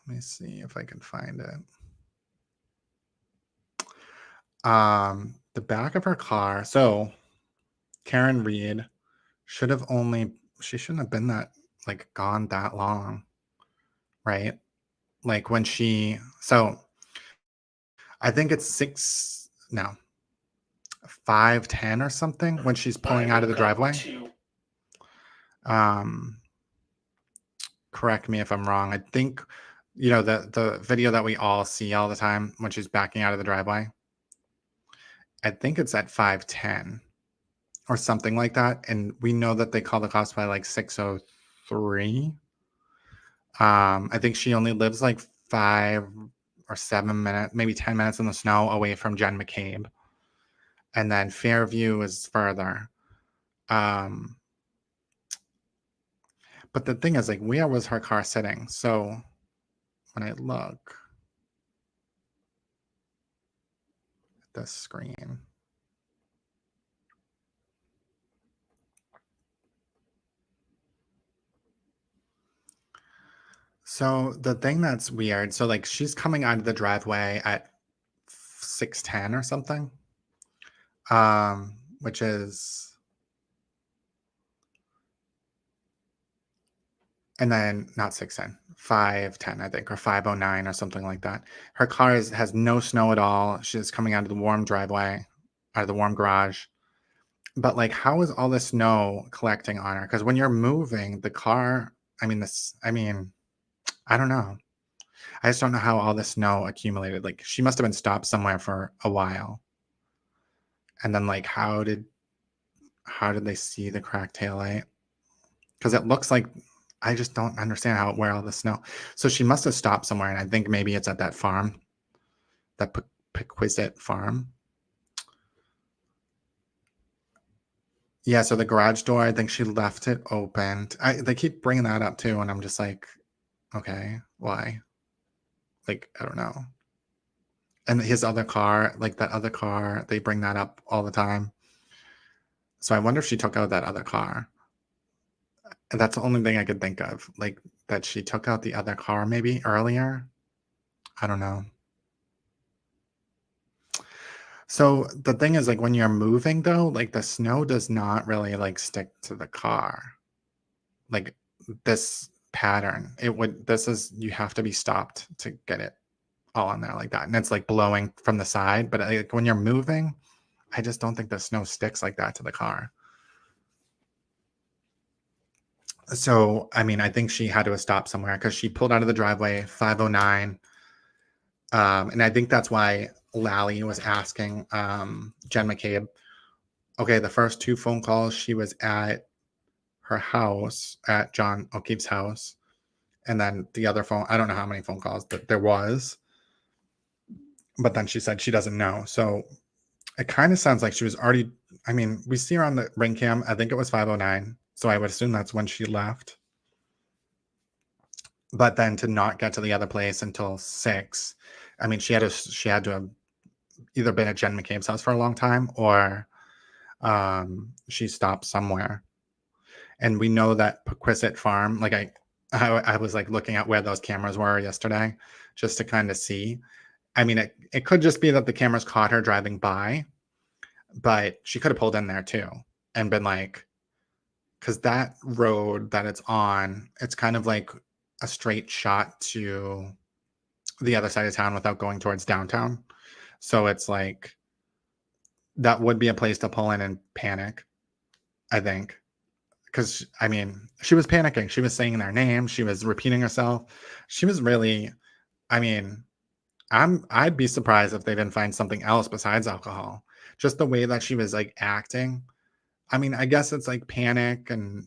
Let me see if I can find it. The back of her car. So Karen Reed she shouldn't have been that like gone that long, right? Like when so I think it's 5:10 or something when she's pulling out of the driveway. Correct me if I'm wrong. I think, the video that we all see all the time when she's backing out of the driveway, I think it's at 5:10 or something like that. And we know that they call the cops by like 6:03. I think she only lives like 5 or 7 minutes, maybe 10 minutes in the snow away from Jen McCabe. And then Fairview is further. But the thing is, like, where was her car sitting? So when I look at the screen, so the thing that's weird, so like she's coming out of the driveway at 6:10 or something, which is, and then not 6:10, 5:10, I think, or 5:09 or something like that. Her car has no snow at all. She's coming out of the warm driveway, out of the warm garage. But like, how is all this snow collecting on her? Because when you're moving the car, I don't know. I just don't know how all this snow accumulated. Like, she must have been stopped somewhere for a while. And then like, how did they see the cracked taillight? Because it looks like, I just don't understand where all the snow. So she must have stopped somewhere, and I think maybe it's at that farm, that Pequisite farm. Yeah, so the garage door, I think she left it opened. They keep bringing that up too, and I'm just like, okay, why? Like, I don't know. And his other car, like that other car, they bring that up all the time. So I wonder if she took out that other car. And that's the only thing I could think of, like that she took out the other car maybe earlier. I don't know. So the thing is, like, when you're moving though, like the snow does not really like stick to the car. Like this pattern, you have to be stopped to get it all on there like that. And it's like blowing from the side, but like when you're moving, I just don't think the snow sticks like that to the car. So, I think she had to have stopped somewhere because she pulled out of the driveway 5:09. And I think that's why Lally was asking Jen McCabe, okay, the first 2 phone calls, she was at her house, at John O'Keefe's house. And then the other phone, I don't know how many phone calls that there was. But then she said she doesn't know. So it kind of sounds like she was already, I mean, we see her on the ring cam. I think it was 5:09. So I would assume that's when she left. But then to not get to the other place until 6, I mean, she had to have either been at Jen McCabe's house for a long time, or she stopped somewhere. And we know that Pequisset Farm, like I was like looking at where those cameras were yesterday just to kind of see. I mean, it could just be that the cameras caught her driving by, but she could have pulled in there too and been like, because that road that it's on, it's kind of like a straight shot to the other side of town without going towards downtown. So it's like, that would be a place to pull in and panic, I think. Because, I mean, she was panicking. She was saying their name. She was repeating herself. She was really, I mean, I'd be surprised if they didn't find something else besides alcohol. Just the way that she was like acting. I mean, I guess it's like panic and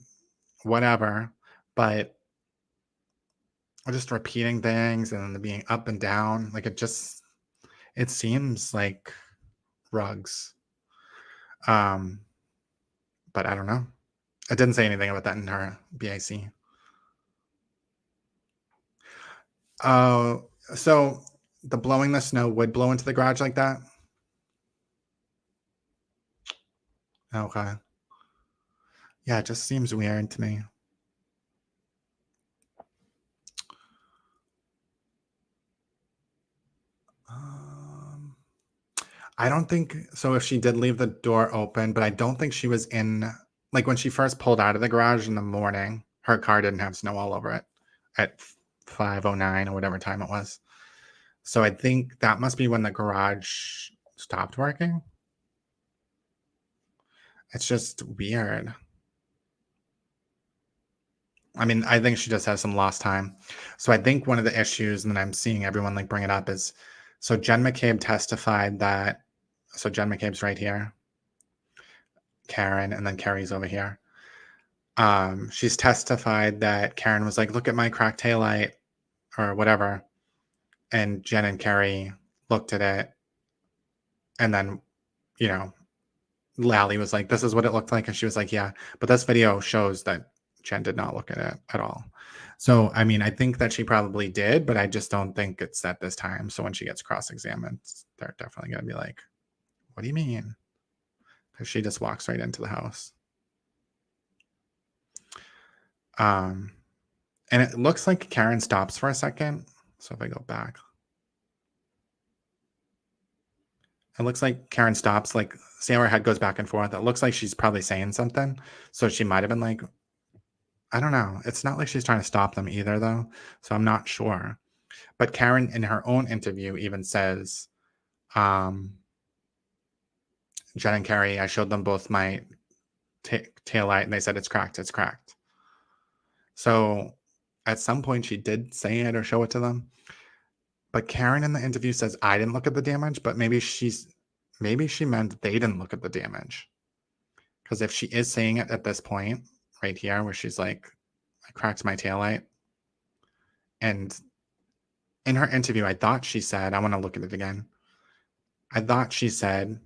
whatever, but just repeating things and being up and down, like it seems like drugs. But I don't know. It didn't say anything about that in her BIC. So the blowing the snow would blow into the garage like that? Okay. Yeah, it just seems weird to me. I don't think so. If she did leave the door open, but I don't think she was in, like when she first pulled out of the garage in the morning, her car didn't have snow all over it at 5:09 or whatever time it was. So I think that must be when the garage stopped working. It's just weird. I mean, I think she just has some lost time. So I think one of the issues, and I'm seeing everyone like bring it up, is so Jen McCabe testified that, so Jen McCabe's right here, Karen, and then Carrie's over here. She's testified that Karen was like, look at my cracked taillight or whatever. And Jen and Carrie looked at it. And then, you know, Lally was like, this is what it looked like. And she was like, yeah. But this video shows that Jen did not look at it at all. So, I mean, I think that she probably did, but I just don't think it's at this time. So when she gets cross-examined, they're definitely going to be like, what do you mean? Because she just walks right into the house. And it looks like Karen stops for a second. So if I go back, it looks like Karen stops, like, see how her head goes back and forth. It looks like she's probably saying something. So she might have been like, I don't know. It's not like she's trying to stop them either, though. So I'm not sure. But Karen, in her own interview, even says, Jen and Carrie, I showed them both my taillight, and they said, it's cracked, it's cracked. So at some point, she did say it or show it to them. But Karen in the interview says, I didn't look at the damage, but maybe she meant they didn't look at the damage. Because if she is saying it at this point, right here, where she's like, I cracked my taillight. And in her interview, I thought she said, I want to look at it again. I thought she said,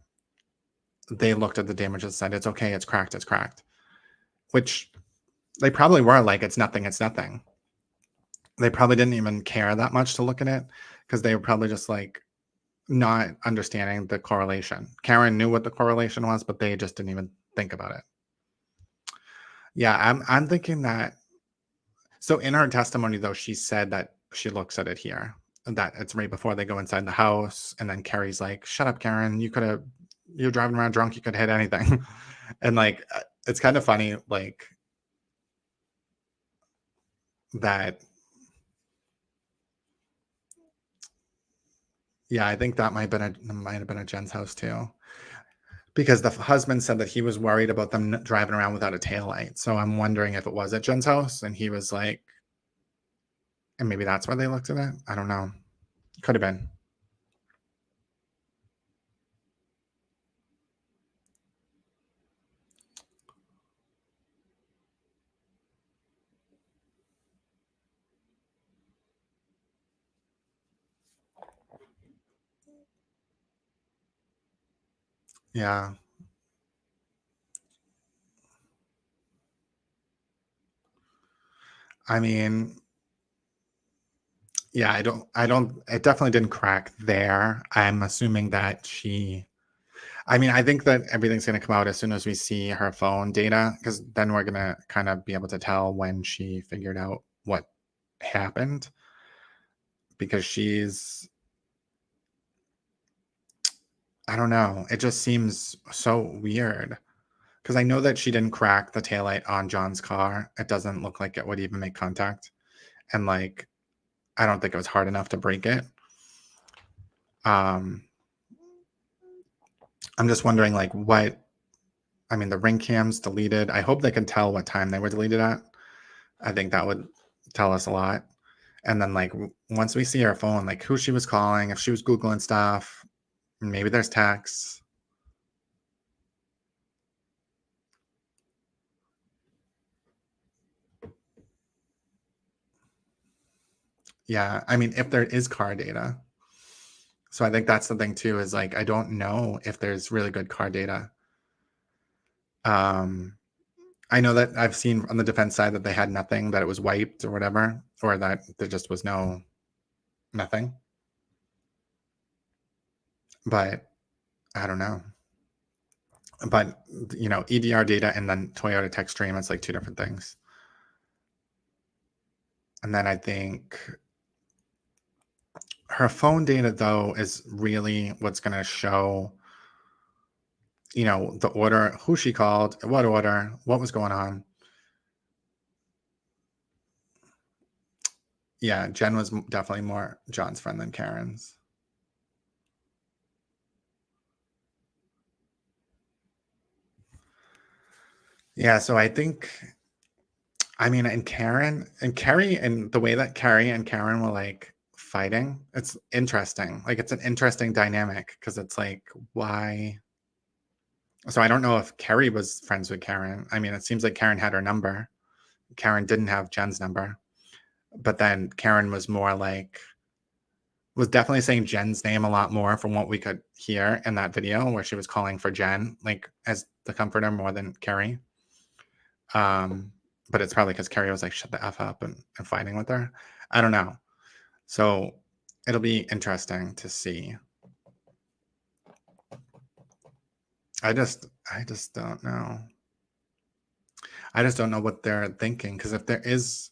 they looked at the damage and said, it's okay, it's cracked, it's cracked. Which they probably were like, it's nothing, it's nothing. They probably didn't even care that much to look at it because they were probably just like not understanding the correlation. Karen knew what the correlation was, but they just didn't even think about it. Yeah, I'm thinking that. So in her testimony, though, she said that she looks at it here, that it's right before they go inside the house. And then Carrie's like, shut up, Karen. You're driving around drunk. You could hit anything. And like, it's kind of funny, like that. Yeah, I think that might have been a Jen's house too. Because the husband said that he was worried about them driving around without a taillight. So I'm wondering if it was at Jen's house and he was like, and maybe that's why they looked at it. I don't know. Could have been. Yeah. I mean, yeah, it definitely didn't crack there. I'm assuming that I think that everything's going to come out as soon as we see her phone data, because then we're going to kind of be able to tell when she figured out what happened, because I don't know, it just seems so weird. Because I know that she didn't crack the taillight on John's car. It doesn't look like it would even make contact. And like, I don't think it was hard enough to break it. I'm just wondering, like, the ring cam's deleted. I hope they can tell what time they were deleted at. I think that would tell us a lot. And then, like, once we see her phone, like, who she was calling, if she was Googling stuff, maybe there's texts. Yeah, I mean, if there is car data. So I think that's the thing too, is like, I don't know if there's really good car data. I know that I've seen on the defense side that they had nothing, that it was wiped or whatever, or that there just was nothing. But I don't know. But, EDR data and then Toyota tech stream, it's like two different things. And then I think her phone data, though, is really what's going to show, the order, who she called, what order, what was going on. Yeah, Jen was definitely more John's friend than Karen's. Yeah, so I think, and Karen and Carrie, and the way that Carrie and Karen were like fighting, it's interesting. Like, it's an interesting dynamic, because it's like, why? So I don't know if Carrie was friends with Karen. It seems like Karen had her number. Karen didn't have Jen's number. But then Karen was definitely saying Jen's name a lot more from what we could hear in that video, where she was calling for Jen, like, as the comforter, more than Carrie. But it's probably because Carrie was like, shut the F up, and fighting with her. I don't know. So it'll be interesting to see. I just don't know. I just don't know what they're thinking, because if there is,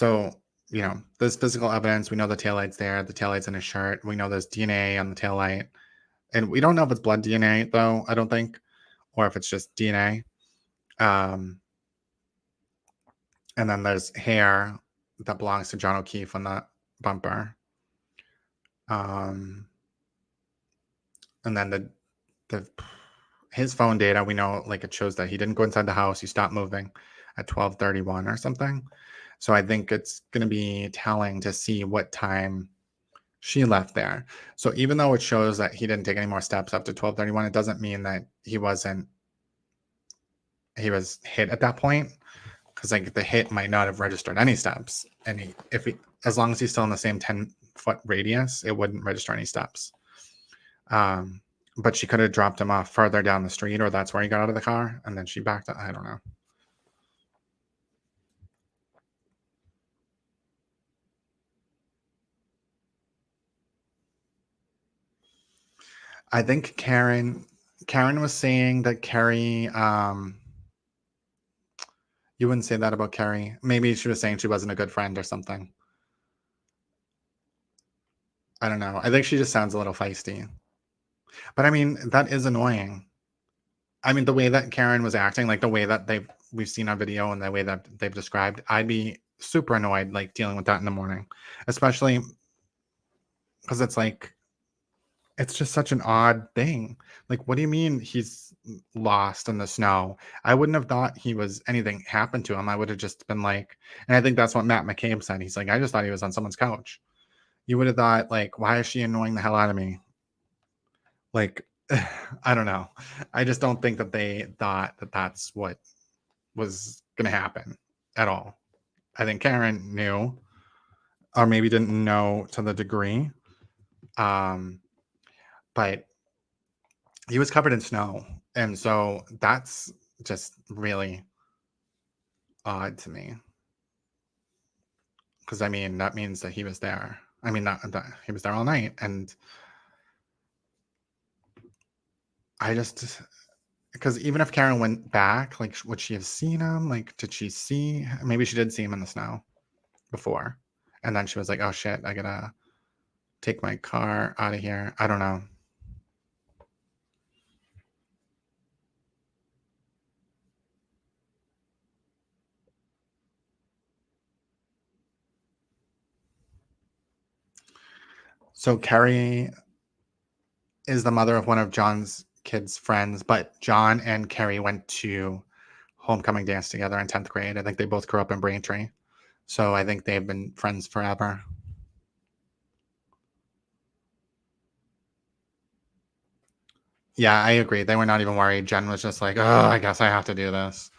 there's physical evidence. We know the taillight's there. The taillight's in his shirt. We know there's DNA on the taillight. And we don't know if it's blood DNA, though, I don't think, or if it's just DNA. And then there's hair that belongs to John O'Keefe on the bumper. And then his phone data, we know, like, it shows that he didn't go inside the house. He stopped moving at 12:31 or something. So I think it's going to be telling to see what time she left there. So even though it shows that he didn't take any more steps after 12:31, it doesn't mean that he was hit at that point, because like the hit might not have registered any steps. And as long as he's still in the same 10-foot radius, it wouldn't register any steps. But she could have dropped him off further down the street, or that's where he got out of the car, and then she backed up. I don't know. I think Karen was saying that Carrie, you wouldn't say that about Carrie. Maybe she was saying she wasn't a good friend or something. I don't know. I think she just sounds a little feisty. But that is annoying. The way that Karen was acting, like the way that we've seen on video and the way that they've described, I'd be super annoyed, like, dealing with that in the morning, especially because it's like, it's just such an odd thing. Like, what do you mean he's lost in the snow? I wouldn't have thought anything happened to him. I would have just been like, and I think that's what Matt McCabes said. He's like, I just thought he was on someone's couch. You would have thought, like, why is she annoying the hell out of me? Like, I don't know. I just don't think that they thought that that's what was going to happen at all. I think Karen knew, or maybe didn't know to the degree. But he was covered in snow. And so that's just really odd to me. Because, I mean, that means that he was there. I mean, that he was there all night. And I just, because even if Karen went back, like, would she have seen him? Like, did she see? Maybe she did see him in the snow before. And then she was like, oh shit, I gotta take my car out of here. I don't know. So Carrie is the mother of one of John's kids' friends, but John and Carrie went to homecoming dance together in 10th grade. I think they both grew up in Braintree. So I think they've been friends forever. Yeah, I agree. They were not even worried. Jen was just like, oh, I guess I have to do this.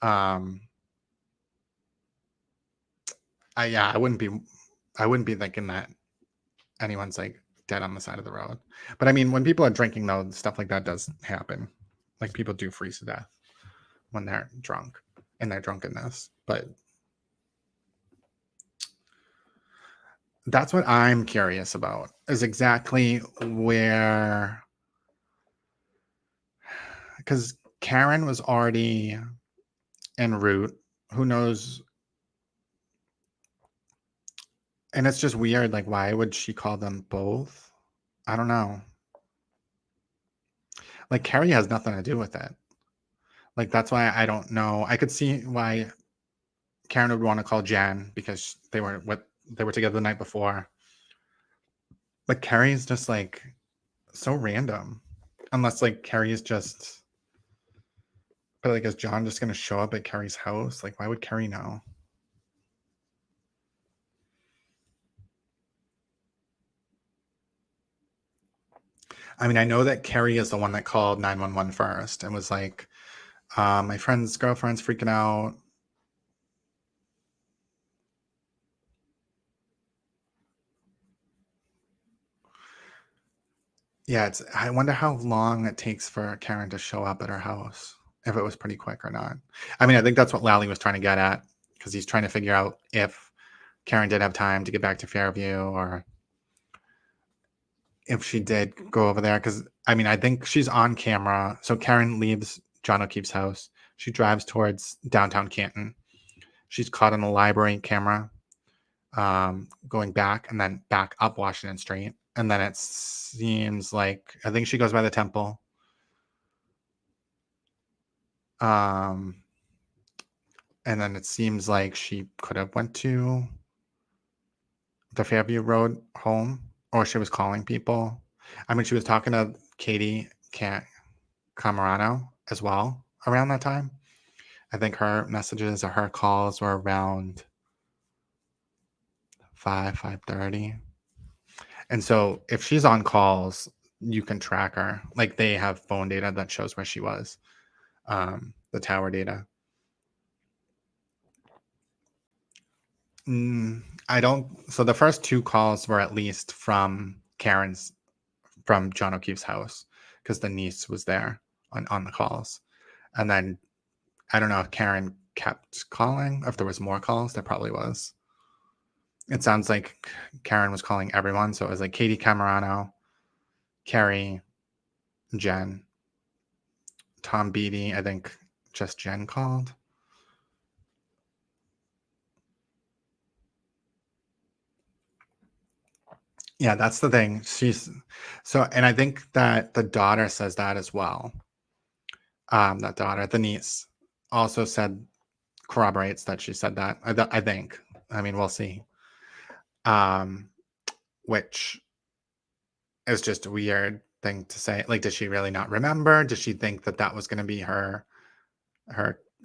I wouldn't be thinking that anyone's like dead on the side of the road. But I mean, when people are drinking though, stuff like that does happen. Like people do freeze to death when they're drunk in their drunkenness. But that's what I'm curious about, is exactly where, because Karen was already en route. Who knows? And it's just weird. Like, why would she call them both? I don't know. Like, Carrie has nothing to do with it. Like, that's why I don't know. I could see why Karen would want to call Jen because they were together the night before. But Carrie's just like so random. Unless like Carrie's just, but like, is John just gonna show up at Carrie's house? Like, why would Carrie know? I mean, I know that Carrie is the one that called 911 first and was like, my friend's girlfriend's freaking out. Yeah, I wonder how long it takes for Karen to show up at her house, if it was pretty quick or not. I mean, I think that's what Lally was trying to get at, because he's trying to figure out if Karen did have time to get back to Fairview or if she did go over there. Because, I mean, I think she's on camera. So Karen leaves John O'Keefe's house. She drives towards downtown Canton. She's caught on the library camera going back and then back up Washington Street. And then it seems like, I think she goes by the temple. And then it seems like she could have went to the Fairview Road home, or she was calling people. I mean, she was talking to Katie Camarano as well around that time. I think her messages or her calls were around 5:30. And so if she's on calls, you can track her. Like they have phone data that shows where she was, the tower data. I don't. So the first two calls were at least from John O'Keefe's house, because the niece was there on the calls. And then I don't know if Karen kept calling, if there was more calls. There probably was. It sounds like Karen was calling everyone. So it was like Katie Camarano, Carrie, Jen, Tom Beatty. I think just Jen called. Yeah, that's the thing. And I think that the daughter says that as well. That daughter, the niece, also corroborates that she said that. I think. I mean, we'll see. Which is just a weird thing to say. Like, did she really not remember? Did she think that was going to be her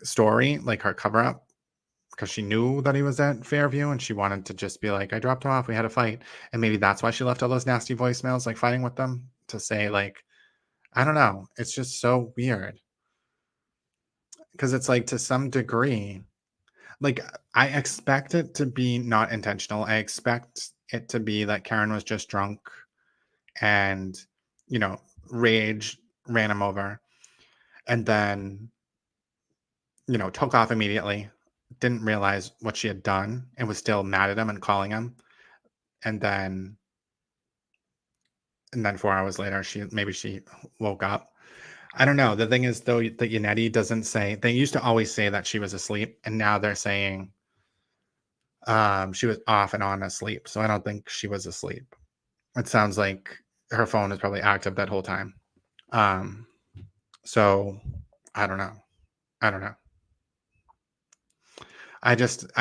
story, like her cover up? Because she knew that he was at Fairview and she wanted to just be like, I dropped him off, we had a fight. And maybe that's why she left all those nasty voicemails, like fighting with them, to say like, I don't know. It's just so weird. Because it's like, to some degree, like I expect it to be not intentional. I expect it to be that Karen was just drunk and, rage ran him over, and then, took off immediately, didn't realize what she had done, and was still mad at him and calling him. And then 4 hours later, she woke up. I don't know. The thing is, though, that Yannetti doesn't say. They used to always say that she was asleep, and now they're saying she was off and on asleep. So I don't think she was asleep. It sounds like her phone is probably active that whole time. So I don't know. I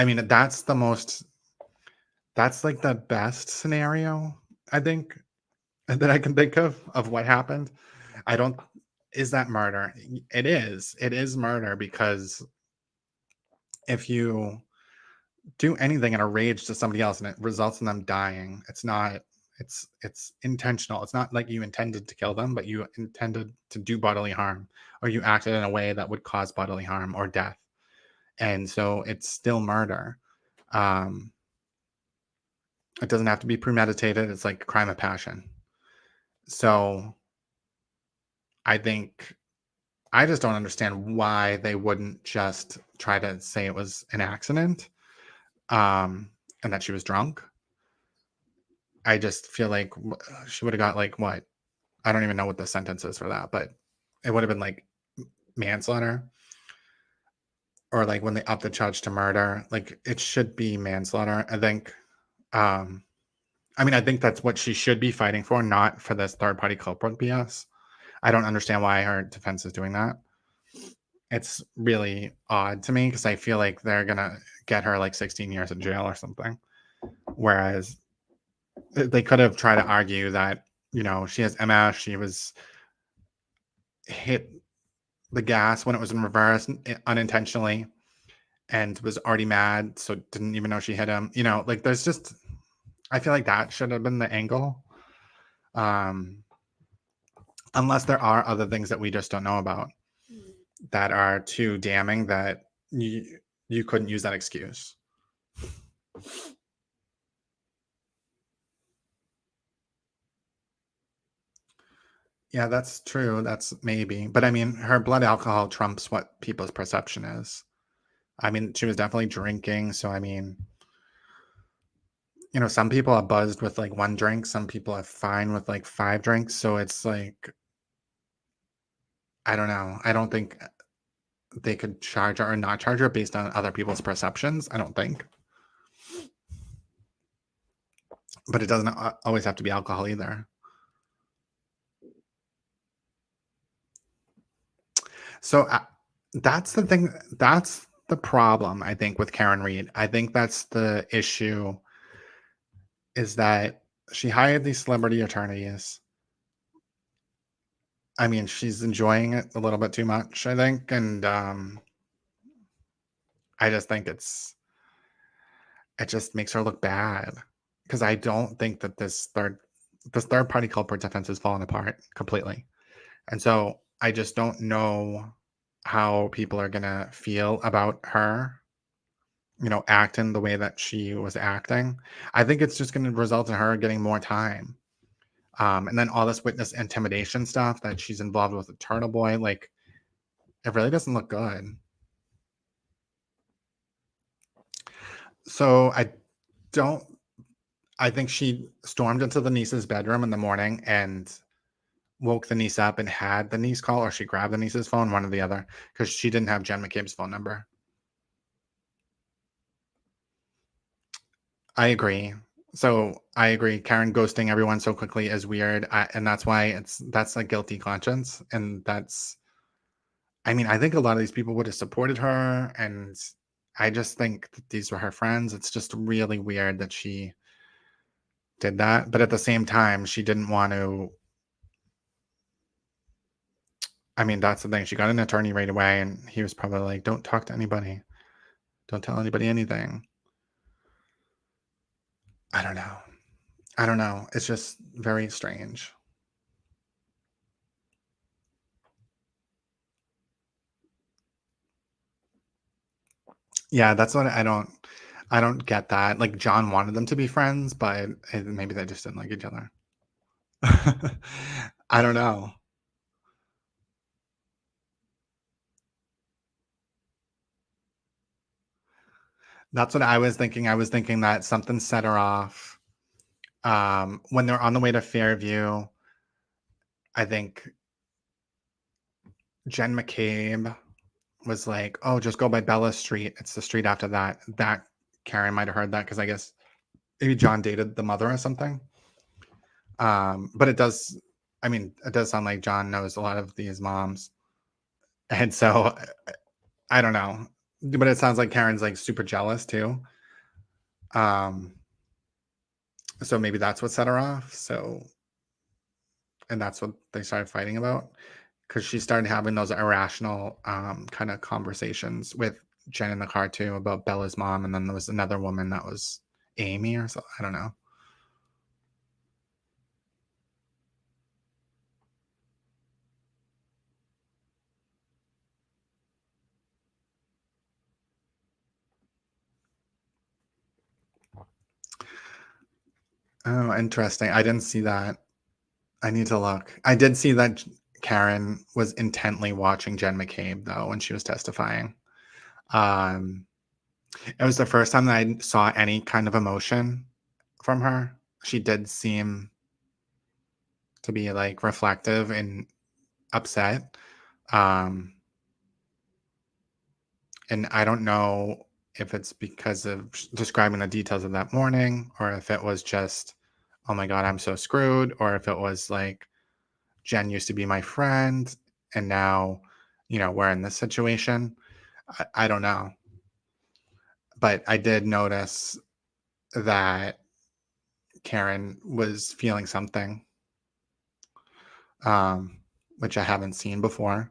mean, that's like the best scenario, I think, that I can think of what happened. Is that murder? It is murder, because if you do anything in a rage to somebody else and it results in them dying, it's intentional. It's not like you intended to kill them, but you intended to do bodily harm, or you acted in a way that would cause bodily harm or death. And so it's still murder. It doesn't have to be premeditated. It's like a crime of passion. So I think I just don't understand why they wouldn't just try to say it was an accident, and that she was drunk. I just feel like she would have got like what? I don't even know what the sentence is for that, but it would have been like manslaughter, or like when they up the charge to murder, like it should be manslaughter. I think. I think that's what she should be fighting for, not for this third-party culprit BS. I don't understand why her defense is doing that. It's really odd to me, because I feel like they're gonna get her like 16 years in jail or something. Whereas they could have tried to argue that, she has MS, she was hit the gas when it was in reverse unintentionally, and was already mad, so didn't even know she hit him. Like there's just, I feel like that should have been the angle. Unless there are other things that we just don't know about that are too damning that you couldn't use that excuse. Yeah, that's true. That's maybe. But I mean, her blood alcohol trumps what people's perception is. I mean, she was definitely drinking. So, I mean, some people are buzzed with like one drink. Some people are fine with like 5 drinks. So it's like, I don't know. I don't think they could charge her or not charge her based on other people's perceptions. I don't think. But it doesn't always have to be alcohol either. So that's the thing. That's the problem, I think, with Karen Reed. I think that's the issue, is that she hired these celebrity attorneys. I mean, she's enjoying it a little bit too much, I think. And I just think it just makes her look bad, because I don't think that this third party culprit defense has fallen apart completely. And so I just don't know how people are going to feel about her, acting the way that she was acting. I think it's just going to result in her getting more time. And then all this witness intimidation stuff that she's involved with Turtle Boy, like, it really doesn't look good. So I think she stormed into the niece's bedroom in the morning and woke the niece up and had the niece call, or she grabbed the niece's phone, one or the other, because she didn't have Jen McCabe's phone number. I agree. So I agree. Karen ghosting everyone so quickly is weird. And that's why that's a guilty conscience. And I think a lot of these people would have supported her. And I just think that these were her friends. It's just really weird that she did that. But at the same time, she didn't want to. That's the thing. She got an attorney right away, and he was probably like, don't talk to anybody. Don't tell anybody anything. I don't know. It's just very strange. Yeah, that's what I don't get that. Like, John wanted them to be friends, but maybe they just didn't like each other. I don't know. That's what I was thinking. I was thinking that something set her off. When they're on the way to Fairview, I think Jen McCabe was like, "Oh, just go by Bella Street. It's the street after that." That Karen might have heard that because I guess maybe John dated the mother or something. But it does sound like John knows a lot of these moms. And so I don't know. But it sounds like Karen's like super jealous too. So maybe that's what set her off. And that's what they started fighting about. Because she started having those irrational kind of conversations with Jen in the car too about Bella's mom. And then there was another woman that was Amy or so. I don't know. Oh, interesting. I didn't see that. I need to look. I did see that Karen was intently watching Jen McCabe though when she was testifying. It was the first time that I saw any kind of emotion from her. She did seem to be like reflective and upset. And I don't know if it's because of describing the details of that morning or if it was just, oh my God, I'm so screwed, or if it was like, Jen used to be my friend and now, we're in this situation. I don't know. But I did notice that Karen was feeling something, which I haven't seen before.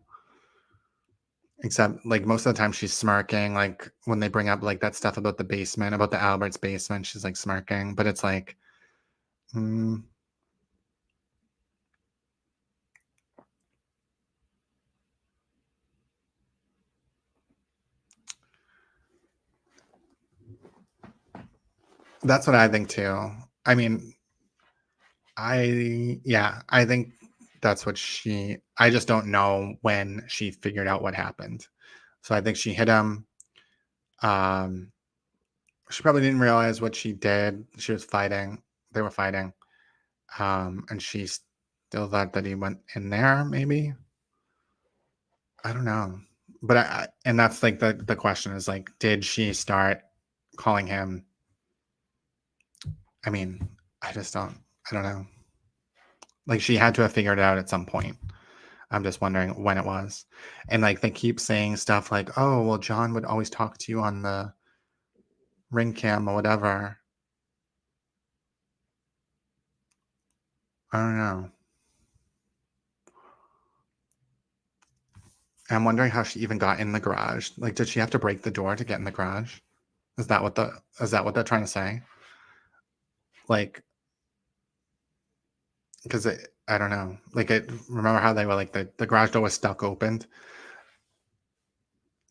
Except like most of the time she's smirking, like when they bring up like that stuff about the basement, about the Albert's basement, she's like smirking, but it's like, that's what I think too. I mean, I think that's what I just don't know when she figured out what happened. So I think she hit him. She probably didn't realize what she did. She was fighting. They were fighting. And she still thought that he went in there, maybe. I don't know. But and that's like the question is like, did she start calling him? I mean, I don't know. Like she had to have figured it out at some point. I'm just wondering when it was. And like they keep saying stuff like, oh, well, John would always talk to you on the ring cam or whatever. I don't know. I'm wondering how she even got in the garage. Like, did she have to break the door to get in the garage? Is that what they're trying to say? Like, because I don't know. Like, remember how they were like the garage door was stuck open?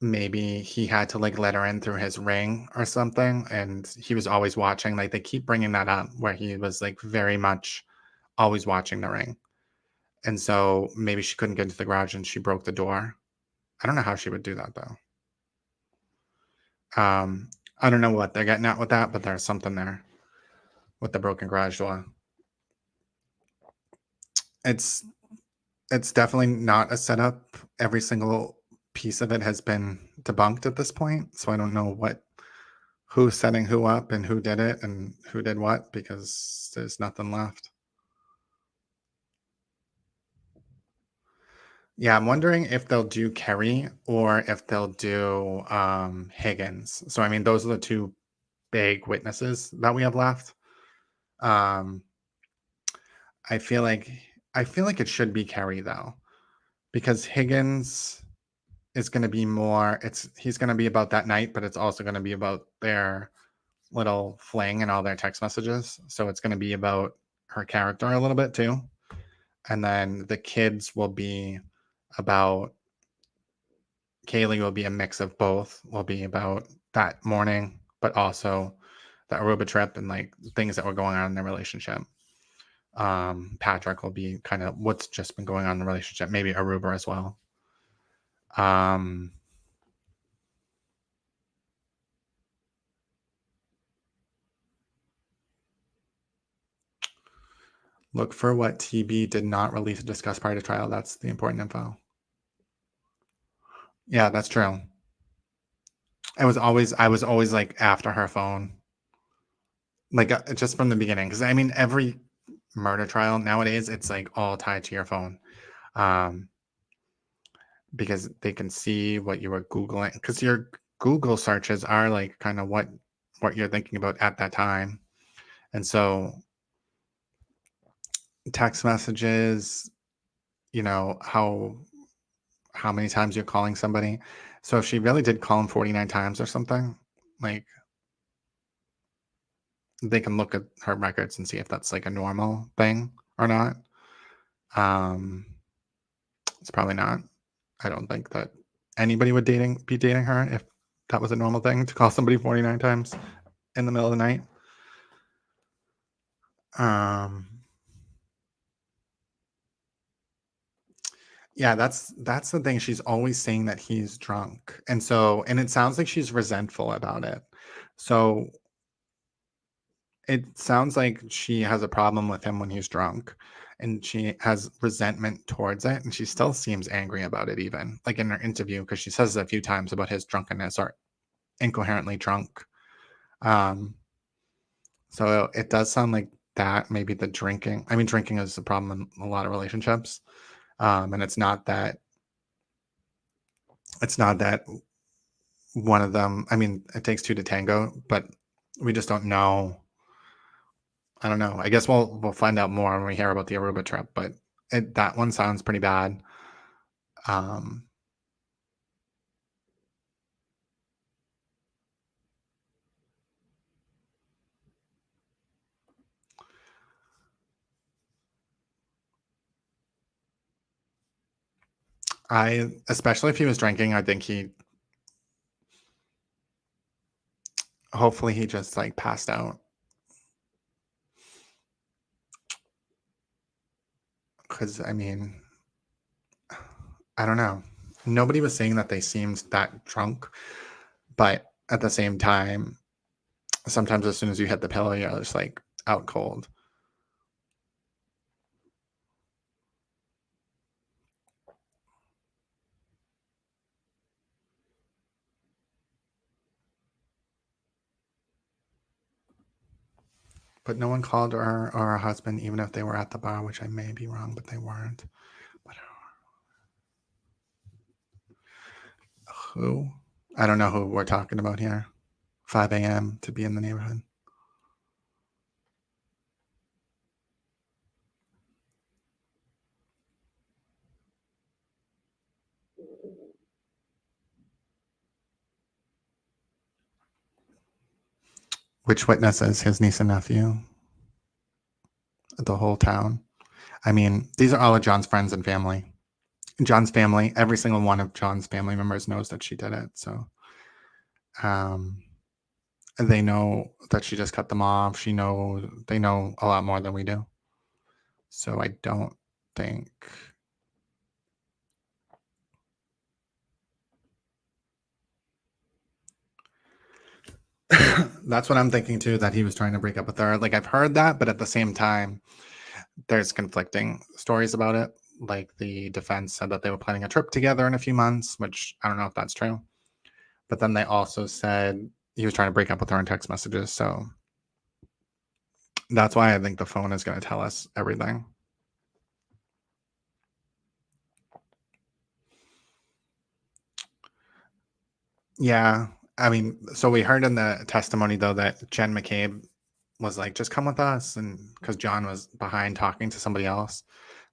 Maybe he had to like let her in through his ring or something, and he was always watching. Like they keep bringing that up where he was like very much always watching the ring, and so maybe she couldn't get into the garage and she broke the door. I don't know how she would do that though. I don't know what they're getting at with that, but there's something there with the broken garage door. It's definitely not a setup. Every single piece of it has been debunked at this point, so I don't know who's setting who up and who did it and who did what, because there's nothing left. Yeah, I'm wondering if they'll do Kerry or if they'll do Higgins. So I mean, those are the two big witnesses that we have left. I feel like it should be Kerry though, because Higgins is going to be more. He's going to be about that night, but it's also going to be about their little fling and all their text messages. So it's going to be about her character a little bit too, and then the kids will be about. Kaylee will be a mix of both. Will be about that morning, but also the Aruba trip and like things that were going on in their relationship. Patrick will be kind of what's just been going on in the relationship, maybe Aruba as well. Look for what TB did not release to discuss prior to trial. That's the important info. Yeah, that's true. I was always like after her phone, like just from the beginning. Because I mean, every murder trial nowadays, it's like all tied to your phone, because they can see what you were Googling. Because your Google searches are like kind of what you're thinking about at that time, and so text messages, how many times you're calling somebody. So if she really did call him 49 times or something, like they can look at her records and see if that's like a normal thing or not. It's probably not. I don't think that anybody would be dating her if that was a normal thing to call somebody 49 times in the middle of the night. Yeah, that's the thing. She's always saying that he's drunk. And it sounds like she's resentful about it. So it sounds like she has a problem with him when he's drunk, and she has resentment towards it, and she still seems angry about it, even like in her interview, because she says a few times about his drunkenness or incoherently drunk. So it does sound like that. Maybe the drinking. I mean, drinking is a problem in a lot of relationships. And it's not that one of them, I mean, it takes two to tango, but we just don't know. I don't know. I guess we'll find out more when we hear about the Aruba trip, but that one sounds pretty bad. Especially if he was drinking, I think hopefully he just like passed out. Because I mean, I don't know. Nobody was saying that they seemed that drunk, but at the same time, sometimes as soon as you hit the pillow, you're just like out cold. But no one called her or her husband, even if they were at the bar, which I may be wrong, but they weren't. But who? I don't know who we're talking about here. 5 a.m. to be in the neighborhood. Which witnesses? His niece and nephew? The whole town? I mean, these are all of John's friends and family. John's family, every single one of John's family members knows that she did it. So they know that she just cut them off. They know a lot more than we do. So I don't think... That's what I'm thinking too, that he was trying to break up with her. Like, I've heard that, but at the same time, there's conflicting stories about it. Like, the defense said that they were planning a trip together in a few months, which I don't know if that's true. But then they also said he was trying to break up with her in text messages. So that's why I think the phone is going to tell us everything. Yeah. I mean, so we heard in the testimony, though, that Jen McCabe was like, just come with us, and because John was behind talking to somebody else.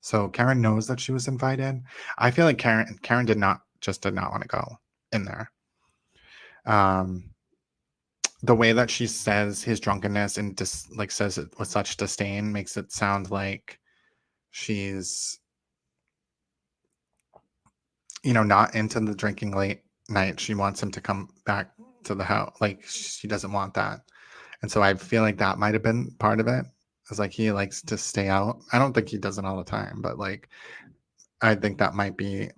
So Karen knows that she was invited. I feel like Karen did not want to go in there. The way that she says his drunkenness and just like says it with such disdain makes it sound like she's, not into the drinking late night. She wants him to come back to the house. Like, she doesn't want that. And so I feel like that might have been part of it. It's like he likes to stay out. I don't think he does it all the time, but like I think that might be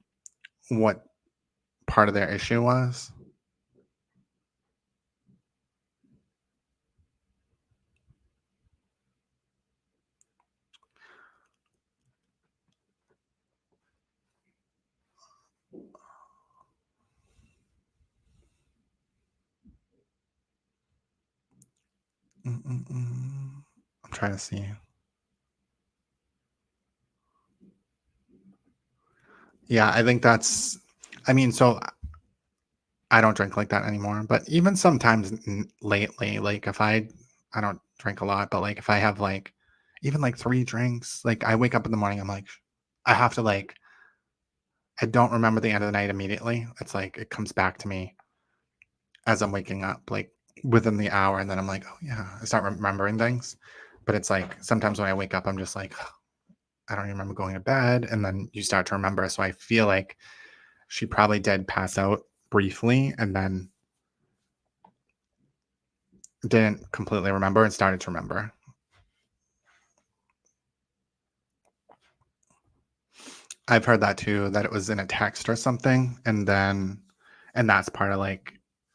what part of their issue was. I'm trying to see. Yeah, I think that's, I mean, so I don't drink like that anymore, but even sometimes lately, like if I don't drink a lot, but like if I have like even like 3 drinks, like I wake up in the morning, I'm like, I have to like, I don't remember the end of the night immediately. It's like it comes back to me as I'm waking up, like within the hour. And then I'm like, oh yeah, I start remembering things. But it's like sometimes when I wake up, I'm just like, I don't remember going to bed. And then you start to remember. So I feel like she probably did pass out briefly and then didn't completely remember and started to remember. I've heard that too, that it was in a text or something. And that's part of like,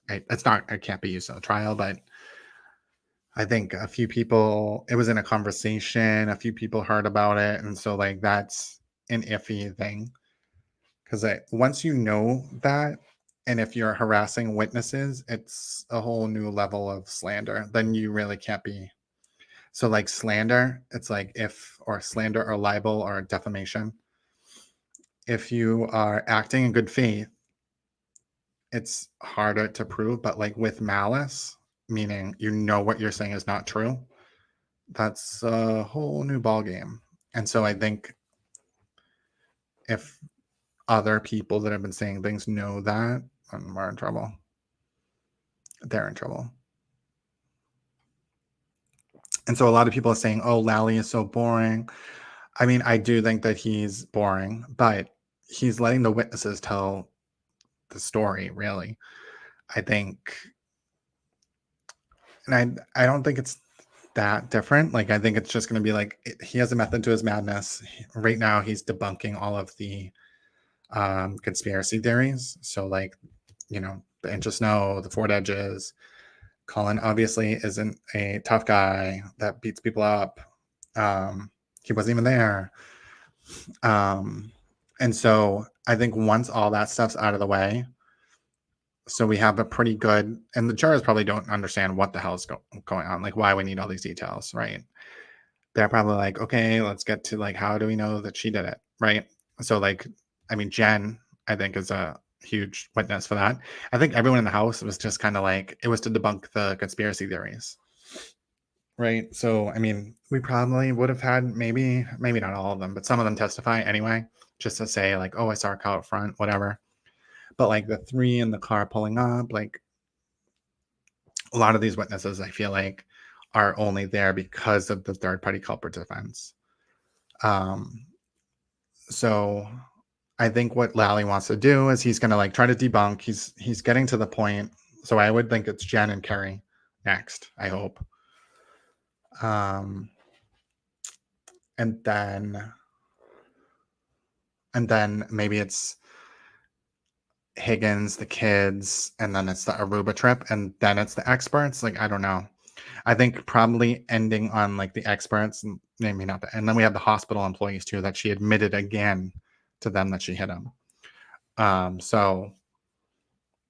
it's not, it can't be used in a trial, but I think a few people, it was in a conversation, a few people heard about it. And so like, that's an iffy thing. Because once you know that, and if you're harassing witnesses, it's a whole new level of slander. Then you really can't be. So like slander, it's like or slander or libel or defamation. If you are acting in good faith, it's harder to prove. But like with malice, meaning you know what you're saying is not true, that's a whole new ballgame. And so I think if other people that have been saying things know that, then we're in trouble. They're in trouble. And so a lot of people are saying, oh, Lally is so boring. I mean, I do think that he's boring, but he's letting the witnesses tell the story, really. I think, and I don't think it's that different. Like, I think it's just going to be like, he has a method to his madness. Right now, he's debunking all of the conspiracy theories. So, like, you know, the inch of snow, the 4 edges. Colin obviously isn't a tough guy that beats people up. He wasn't even there. And so I think once all that stuff's out of the way, so we have a pretty good, and the jurors probably don't understand what the hell's going on, like why we need all these details, right? They're probably like, okay, let's get to like, how do we know that she did it, right? So like, I mean, Jen, I think is a huge witness for that. I think everyone in the house was just kind of like, it was to debunk the conspiracy theories, right? So, I mean, we probably would have had maybe not all of them, but some of them testify anyway, just to say like, oh, I saw a car out front, whatever. But like the 3 in the car pulling up, like a lot of these witnesses, I feel like are only there because of the third party culprit defense. So I think what Lally wants to do is he's going to like try to debunk. He's getting to the point. So I would think it's Jen and Kerry next, I hope. And then maybe it's Higgins, the kids, and then it's the Aruba trip, and then it's the experts. Like, I don't know. I think probably ending on like the experts, and maybe not and then we have the hospital employees too, that she admitted again to them that she hit him. So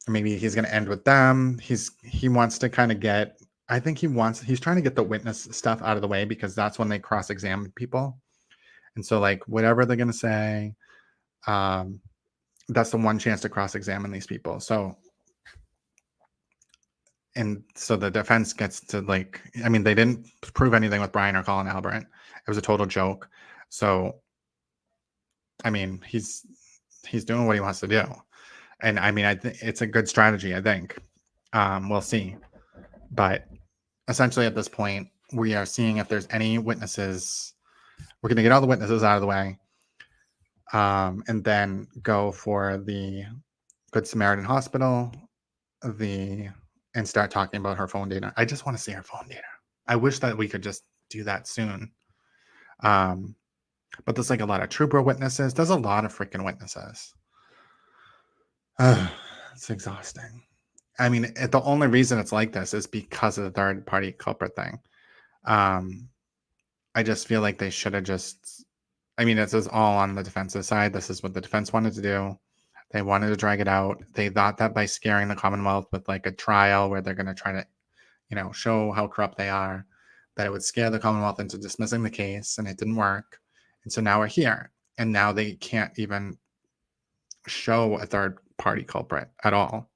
maybe he's going to end with them. He wants to kind of get, I think he's trying to get the witness stuff out of the way because that's when they cross-examine people. And so like whatever they're going to say, that's the one chance to cross-examine these people. So, and so the defense gets to like, I mean, they didn't prove anything with Brian or Colin Albert. It was a total joke. So, I mean, he's doing what he wants to do. And I mean, it's a good strategy, I think. We'll see. But essentially at this point, we are seeing if there's any witnesses. We're going to get all the witnesses out of the way. And then go for the Good Samaritan Hospital, and start talking about her phone data. I just want to see her phone data. I wish that we could just do that soon. But there's like a lot of trooper witnesses. There's a lot of freaking witnesses. It's exhausting. I mean, the only reason it's like this is because of the third party culprit thing. I just feel like they should have just, I mean, this is all on the defense's side. This is what the defense wanted to do. They wanted to drag it out. They thought that by scaring the Commonwealth with like a trial where they're going to try to, show how corrupt they are, that it would scare the Commonwealth into dismissing the case, and it didn't work. And so now we're here, and now they can't even show a third party culprit at all.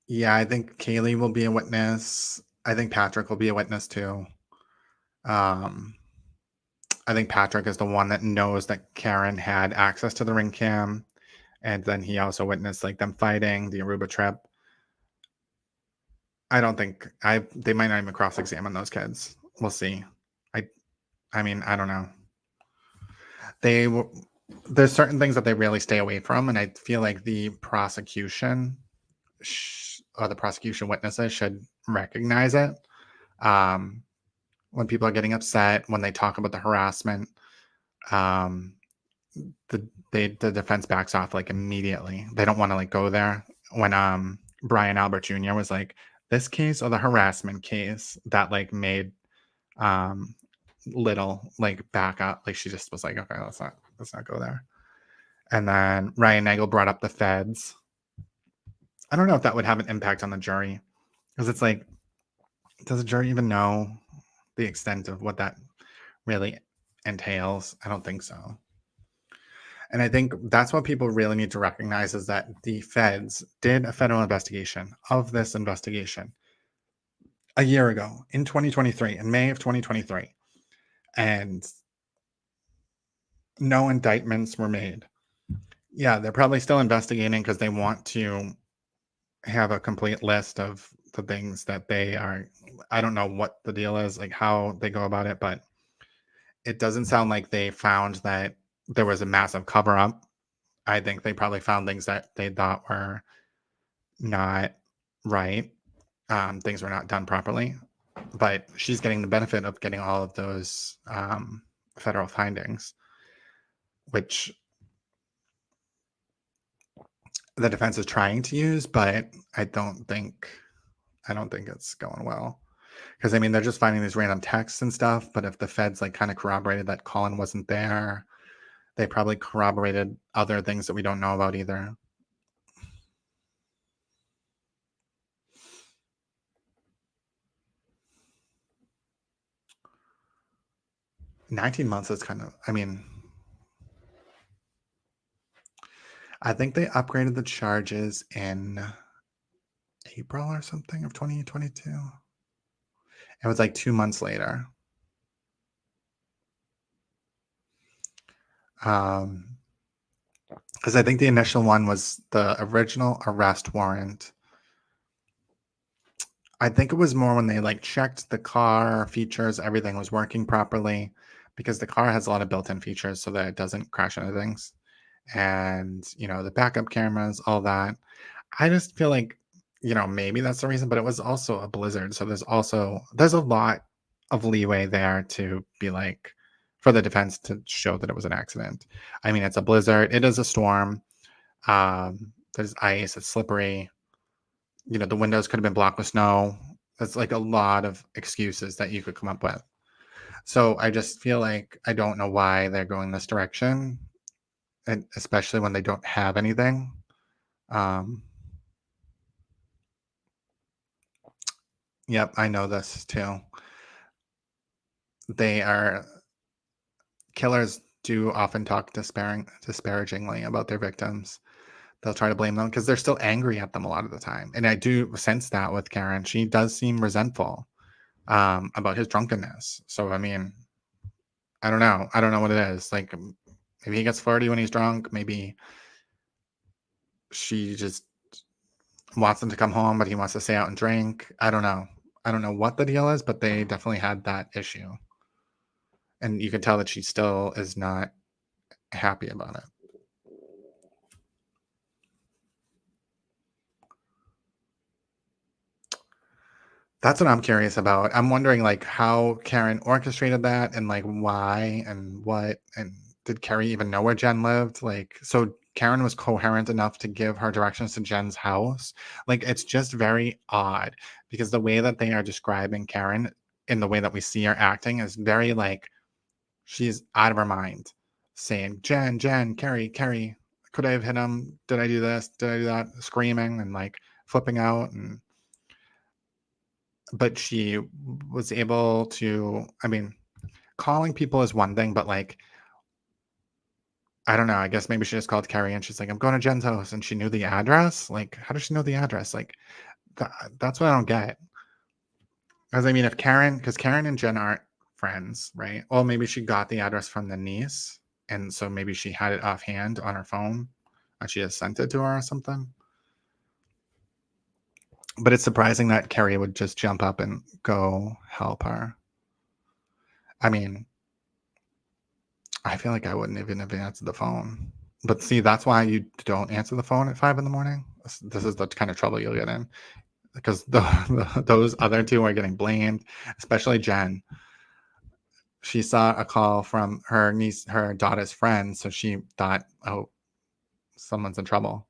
Yeah, I think Kaylee will be a witness. I think Patrick will be a witness too. I think Patrick is the one that knows that Karen had access to the ring cam, and then he also witnessed like them fighting, the Aruba trip. I don't think they might not even cross-examine those kids. We'll see. I mean, I don't know. There's certain things that they really stay away from, and I feel like the prosecution or the prosecution witnesses should recognize it. When people are getting upset, when they talk about the harassment, the defense backs off like immediately. They don't want to like go there. When Brian Albert Jr. was like, this case or the harassment case, that like made Little like back up. Like she just was like, okay, let's not go there. And then Ryan Nagel brought up the feds. I don't know if that would have an impact on the jury, because it's like, does the jury even know the extent of what that really entails? I don't think so. And I think that's what people really need to recognize, is that the feds did a federal investigation of this investigation a year ago in 2023, in May of 2023. And no indictments were made. Yeah, they're probably still investigating because they want to have a complete list of the things that they are. I don't know what the deal is, like how they go about it, but it doesn't sound like they found that there was a massive cover up. I think they probably found things that they thought were not right. Things were not done properly, but she's getting the benefit of getting all of those federal findings, which the defense is trying to use, but I don't think it's going well. Because I mean, they're just finding these random texts and stuff, but if the feds like kind of corroborated that Colin wasn't there, they probably corroborated other things that we don't know about either. $19 months is kind of, I mean, I think they upgraded the charges in April or something of 2022. It was like 2 months later. Because I think the initial one was the original arrest warrant. I think it was more when they like checked the car features, everything was working properly, because the car has a lot of built-in features so that it doesn't crash into things. And, the backup cameras, all that. I just feel like, maybe that's the reason, but it was also a blizzard. So there's a lot of leeway there to be like, for the defense to show that it was an accident. I mean, it's a blizzard. It is a storm. There's ice. It's slippery. The windows could have been blocked with snow. It's like a lot of excuses that you could come up with. So I just feel like I don't know why they're going this direction, and especially when they don't have anything. Yep, I know this too. Killers do often talk disparagingly about their victims. They'll try to blame them because they're still angry at them a lot of the time. And I do sense that with Karen. She does seem resentful about his drunkenness. So, I mean, I don't know. I don't know what it is. Like, maybe he gets flirty when he's drunk. Maybe she just wants him to come home, but he wants to stay out and drink. I don't know. I don't know what the deal is, but they definitely had that issue. And you can tell that she still is not happy about it. That's what I'm curious about. I'm wondering like how Karen orchestrated that and like why and what, and did Carrie even know where Jen lived? Like, so Karen was coherent enough to give her directions to Jen's house. Like, it's just very odd because the way that they are describing Karen in the way that we see her acting is very like she's out of her mind, saying, Jen, Carrie, could I have hit him? Did I do this? Did I do that? Screaming and like flipping out. And but she was able to, I mean, calling people is one thing, but like, I don't know. I guess maybe she just called Carrie and she's like, I'm going to Jen's house. And she knew the address. Like, how does she know the address? Like, that's what I don't get. Because I mean, if Karen, because Karen and Jen aren't friends, right? Well, maybe she got the address from the niece. And so maybe she had it offhand on her phone and she just sent it to her or something. But it's surprising that Carrie would just jump up and go help her. I mean, I feel like I wouldn't even have answered the phone. But see, that's why you don't answer the phone at 5 in the morning. This is the kind of trouble you'll get in because those other two are getting blamed, especially Jen. She saw a call from her niece, her daughter's friend, so she thought, oh, someone's in trouble.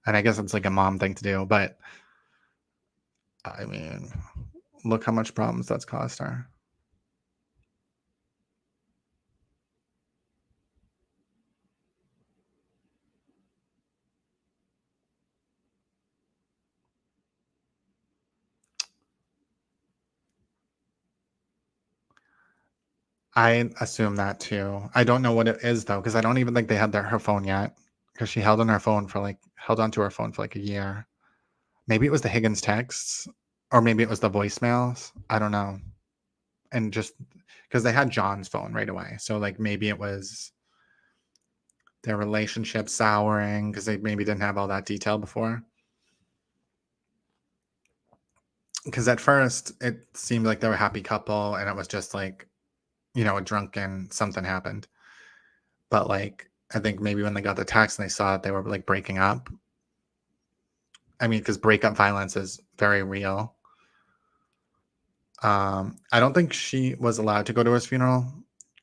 And I guess it's like a mom thing to do, but I mean, look how much problems that's caused her. I assume that too. I don't know what it is though, because I don't even think they had her phone yet. Because she held onto her phone for like a year. Maybe it was the Higgins texts, or maybe it was the voicemails. I don't know. And just because they had John's phone right away, so like maybe it was their relationship souring because they maybe didn't have all that detail before. Because at first it seemed like they were a happy couple, and it was just like, a drunken something happened. But like, I think maybe when they got the text and they saw that they were like breaking up. I mean, because breakup violence is very real. I don't think she was allowed to go to his funeral.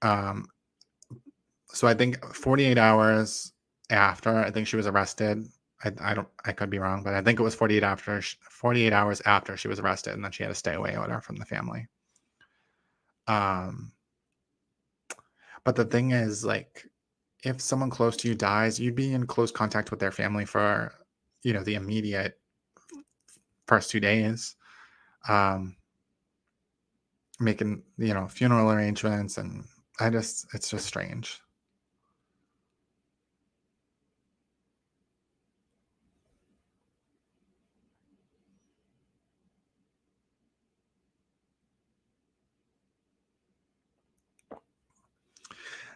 So I think 48 hours after, I think she was arrested. I could be wrong, but I think it was 48 hours after she was arrested, and then she had a stay away order from the family. But the thing is, like, if someone close to you dies, you'd be in close contact with their family for, the immediate first 2 days, making, funeral arrangements. And it's just strange.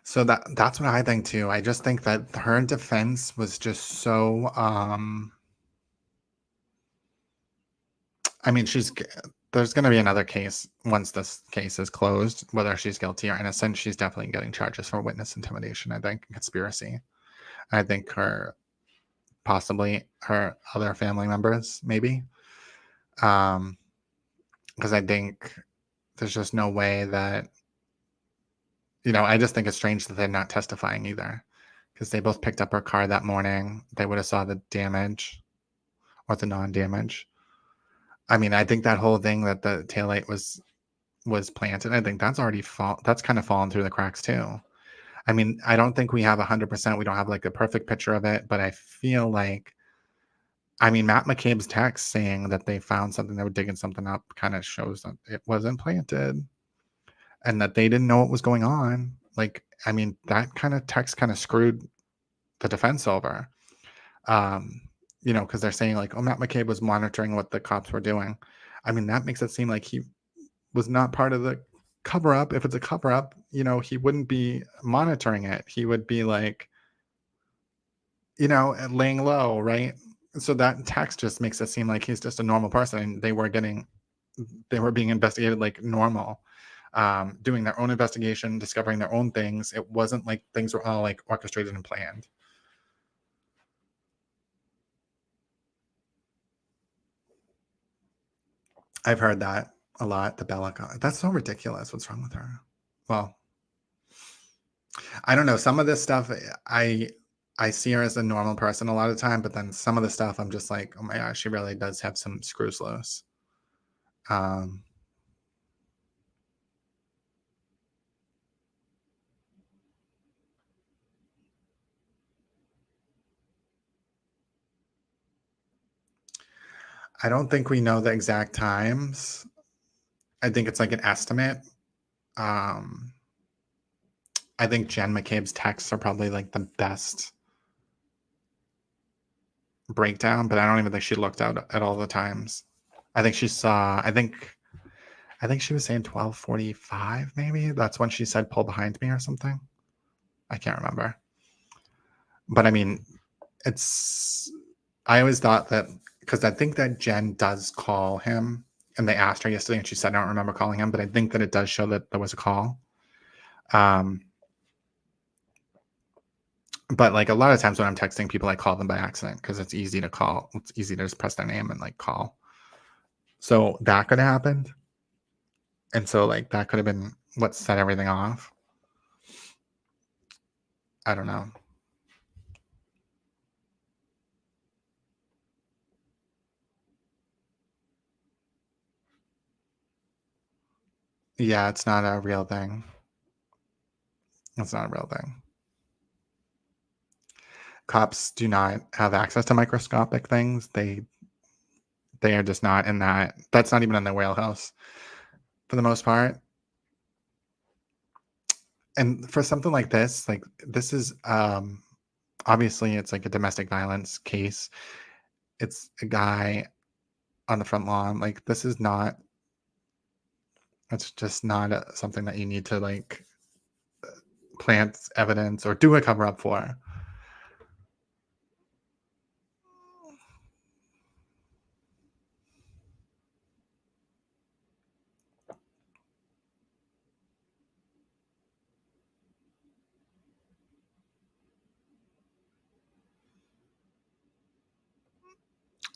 So that's what I think too. I just think that her defense was just so I mean, there's going to be another case once this case is closed, whether she's guilty or innocent. She's definitely getting charges for witness intimidation, I think, conspiracy. I think possibly her other family members, maybe. Because I think there's just no way that, I just think it's strange that they're not testifying either. Because they both picked up her car that morning. They would have saw the damage or the non-damage. I mean, I think that whole thing that the taillight was planted, I think that's already that's kind of fallen through the cracks too. I mean, I don't think we have 100%. We don't have like a perfect picture of it, but I feel like, I mean, Matt McCabe's text saying that they found something, they were digging something up, kind of shows that it wasn't planted and that they didn't know what was going on. Like, I mean, that kind of text kind of screwed the defense over. Because they're saying like, oh, Matt McCabe was monitoring what the cops were doing. I mean, that makes it seem like he was not part of the cover up. If it's a cover up, he wouldn't be monitoring it. He would be like, laying low, right? So that text just makes it seem like he's just a normal person. And they were being investigated like normal, doing their own investigation, discovering their own things. It wasn't like things were all like orchestrated and planned. I've heard that a lot. The Bella. That's so ridiculous. What's wrong with her? Well, I don't know. Some of this stuff, I see her as a normal person a lot of the time, but then some of the stuff, I'm just like, oh my gosh, she really does have some screws loose. I don't think we know the exact times. I think it's like an estimate. I think Jen McCabe's texts are probably like the best breakdown, but I don't even think she looked out at all the times. I think she saw, I think she was saying 12:45 maybe. That's when she said pull behind me or something. I can't remember. But I mean, I always thought that, because I think that Jen does call him, and they asked her yesterday and she said, I don't remember calling him, but I think that it does show that there was a call. But like a lot of times when I'm texting people, I call them by accident because it's easy to call. It's easy to just press their name and like call. So that could have happened. And so like that could have been what set everything off. I don't know. Yeah, it's not a real thing. It's not a real thing. Cops do not have access to microscopic things. They are just not in that. That's not even in their wheelhouse for the most part. And for something like this is obviously it's like a domestic violence case. It's a guy on the front lawn. Like this is not. It's just not something that you need to like plant evidence or do a cover up for.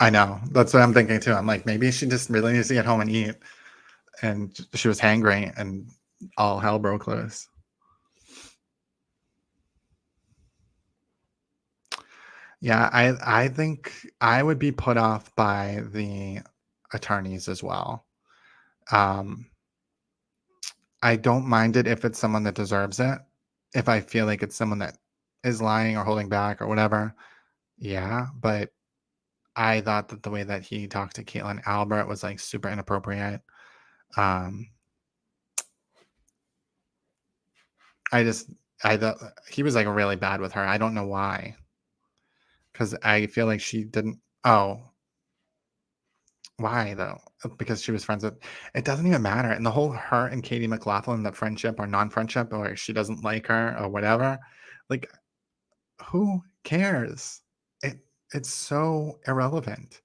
I know. That's what I'm thinking too. I'm like, maybe she just really needs to get home and eat. And she was hangry and all hell broke loose. Yeah, I think I would be put off by the attorneys as well. I don't mind it if it's someone that deserves it. If I feel like it's someone that is lying or holding back or whatever, yeah. But I thought that the way that he talked to Caitlin Albert was like super inappropriate. I thought he was like really bad with her. I don't know why. Because I feel like she didn't. Oh, why though? Because she was friends with. It doesn't even matter. And the whole her and Katie McLaughlin, that friendship or non-friendship, or she doesn't like her or whatever. Like, who cares? It's so irrelevant.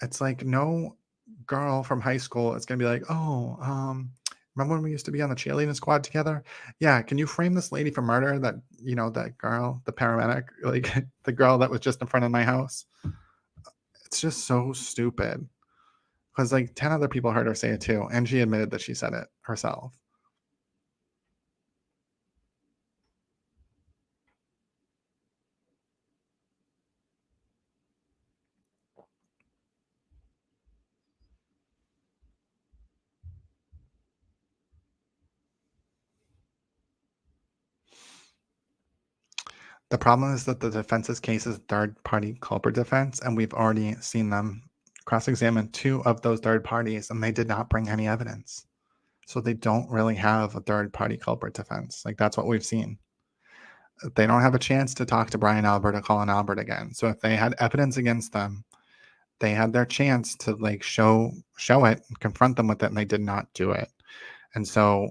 It's like no girl from high school is gonna be like, oh, remember when we used to be on the cheerleading squad together? Yeah, can you frame this lady for murder? That that girl, the paramedic, like the girl that was just in front of my house. It's just so stupid. Because like 10 other people heard her say it too, and she admitted that she said it herself. The problem is that the defense's case is third-party culprit defense, and we've already seen them cross-examine 2 of those third parties, and they did not bring any evidence. So they don't really have a third-party culprit defense. Like, that's what we've seen. They don't have a chance to talk to Brian Albert or Colin Albert again. So if they had evidence against them, they had their chance to like show it and confront them with it, and they did not do it. And so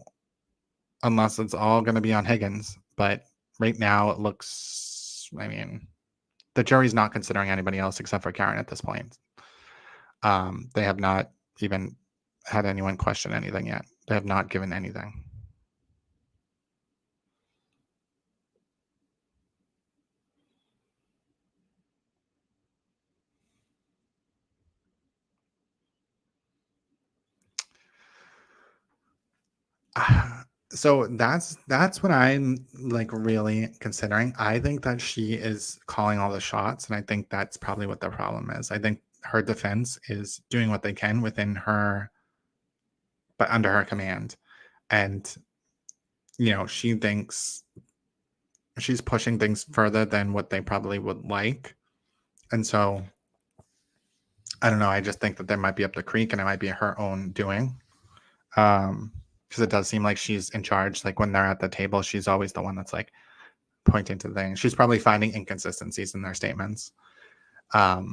unless it's all going to be on Higgins, but right now it looks, I mean, the jury's not considering anybody else except for Karen at this point. They have not even had anyone question anything yet. They have not given anything. So that's what I'm like really considering. I think that she is calling all the shots, and I think that's probably what the problem is. I think her defense is doing what they can within her, but under her command. And she thinks she's pushing things further than what they probably would like. And so I don't know, I just think that there might be up the creek and it might be her own doing. Because it does seem like she's in charge. Like when they're at the table, she's always the one that's like pointing to things. She's probably finding inconsistencies in their statements. But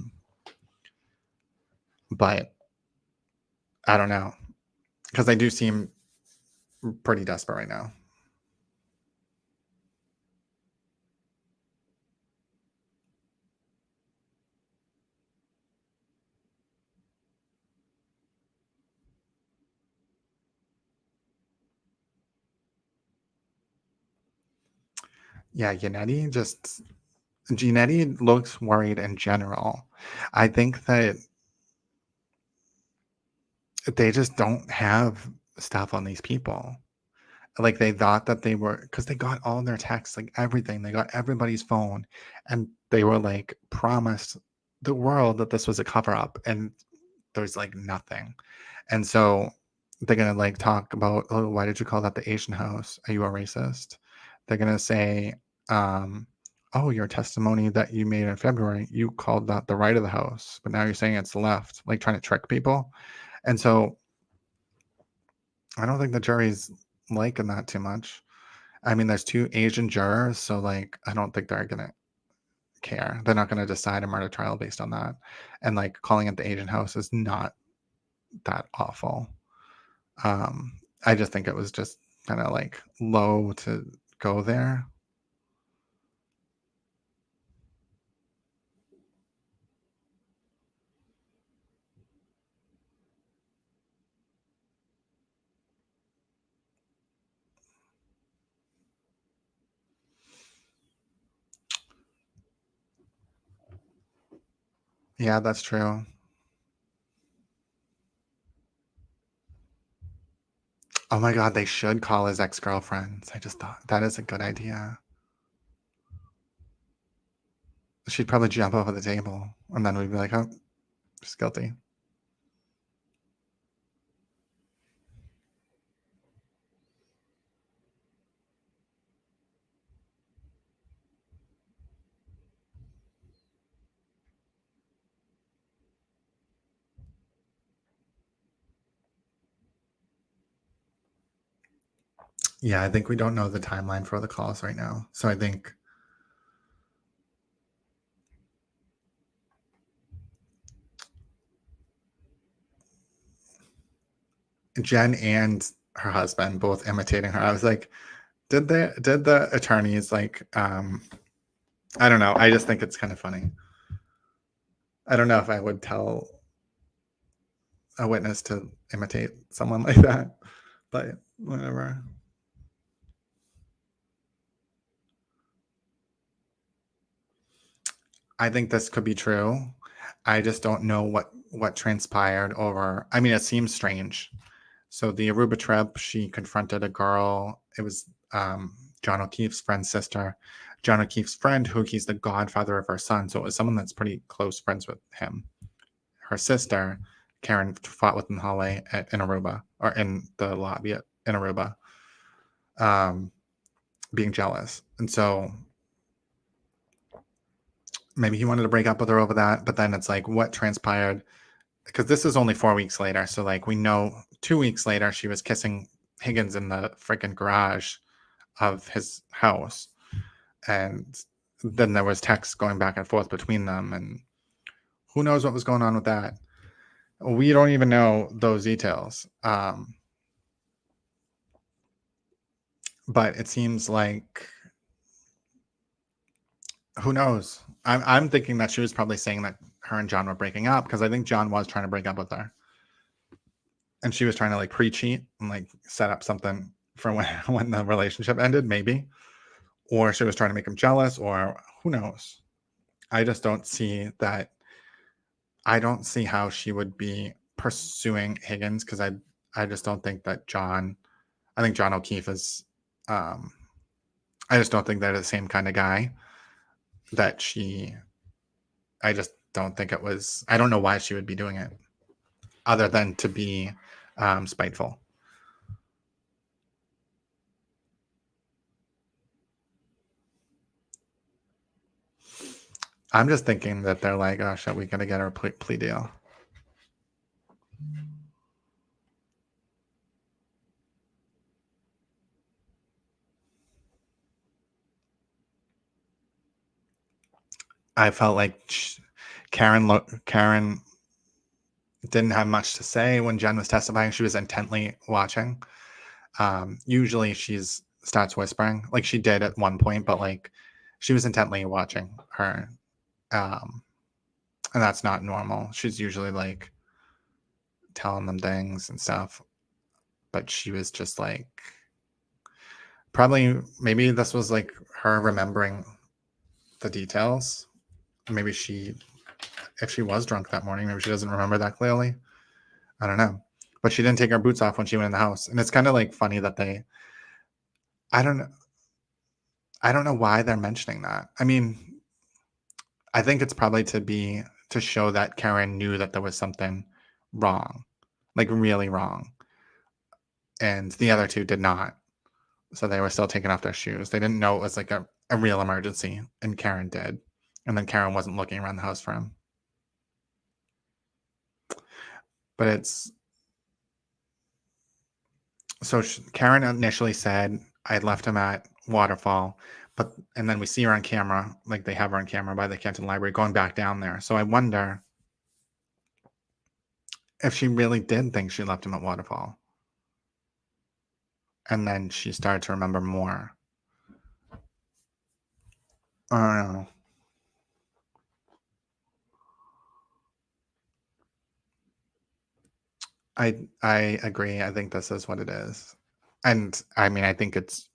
I don't know, because they do seem pretty desperate right now. Yeah, Giannetti looks worried in general. I think that they just don't have stuff on these people. Like they thought that they were, because they got all their texts, like everything. They got everybody's phone, and they were like promised the world that this was a cover up, and there's like nothing. And so they're gonna like talk about, oh, why did you call that the Asian house? Are you a racist? They're gonna say, oh, your testimony that you made in February, you called that the right of the house, but now you're saying it's the left, like trying to trick people. And so I don't think the jury's liking that too much. I mean, there's 2 Asian jurors, so like I don't think they're gonna care. They're not gonna decide a murder trial based on that. And like calling it the Asian house is not that awful. I just think it was just kind of like low to go there. Yeah, that's true. Oh my God, they should call his ex-girlfriends. I just thought that is a good idea. She'd probably jump over the table, and then we'd be like, oh, she's guilty. Yeah, I think we don't know the timeline for the calls right now. So I think Jen and her husband both imitating her. I was like, did the attorneys like I don't know. I just think it's kind of funny. I don't know if I would tell a witness to imitate someone like that, but whatever. I think this could be true. I just don't know what transpired over. I mean, it seems strange. So the Aruba trip, she confronted a girl. It was John O'Keefe's friend's sister. John O'Keefe's friend, who he's the godfather of her son. So it was someone that's pretty close friends with him. Her sister, Karen, fought with in the hallway in Aruba, or in the lobby in Aruba, being jealous. And so maybe he wanted to break up with her over that, but then it's like, what transpired? Because this is only 4 weeks later. So like we know 2 weeks later, she was kissing Higgins in the freaking garage of his house. And then there was texts going back and forth between them. And who knows what was going on with that? We don't even know those details. But it seems like, who knows? I'm thinking that she was probably saying that her and John were breaking up, because I think John was trying to break up with her. And she was trying to like pre-cheat and like set up something for when the relationship ended, maybe. Or she was trying to make him jealous, or who knows? I just don't see that. I don't see how she would be pursuing Higgins, because I just don't think that John, I think John O'Keefe is, I just don't think they're the same kind of guy that I just don't think it was, I don't know why she would be doing it other than to be spiteful. I'm just thinking that they're like, oh shit, we gotta get our plea deal. I felt like Karen didn't have much to say when Jen was testifying. She was intently watching. Usually she starts whispering, like she did at one point, but like she was intently watching her. And that's not normal. She's usually like telling them things and stuff. But she was just like, maybe this was like her remembering the details. Maybe if she was drunk that morning, maybe she doesn't remember that clearly. I don't know. But she didn't take her boots off when she went in the house. And it's kind of like funny that I don't know why they're mentioning that. I mean, I think it's probably to show that Karen knew that there was something wrong, like really wrong. And the other two did not. So they were still taking off their shoes. They didn't know it was like a real emergency, and Karen did. And then Karen wasn't looking around the house for him. But Karen initially said, I left him at Waterfall, and then we see her on camera, like they have her on camera by the Kenton Library going back down there. So I wonder if she really did think she left him at Waterfall. And then she started to remember more. I don't know. I agree. I think this is what it is. And I mean, I think it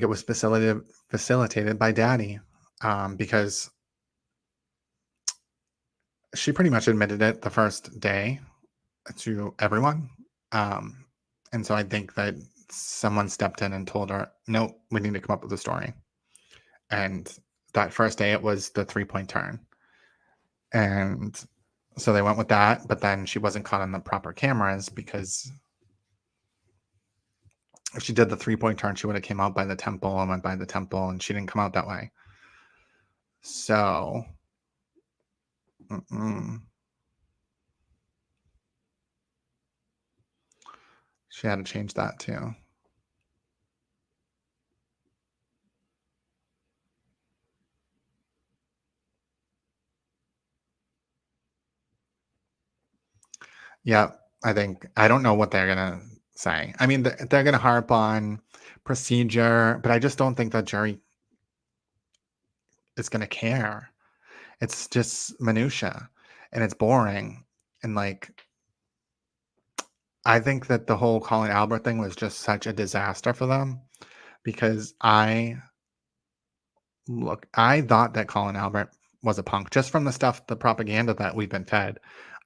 was facilitated by Daddy, because she pretty much admitted it the first day to everyone. And so I think that someone stepped in and told her, no, we need to come up with a story. And that first day it was the 3-point turn. And so they went with that, but then she wasn't caught on the proper cameras, because if she did the 3-point turn, she would have came out by the temple and went by the temple, and she didn't come out that way. So, she had to change that too. Yeah, I don't know what they're going to say. I mean, they're going to harp on procedure, but I just don't think the jury is going to care. It's just minutia, and it's boring. And like, I think that the whole Colin Albert thing was just such a disaster for them, because I thought that Colin Albert was a punk just from the propaganda that we've been fed.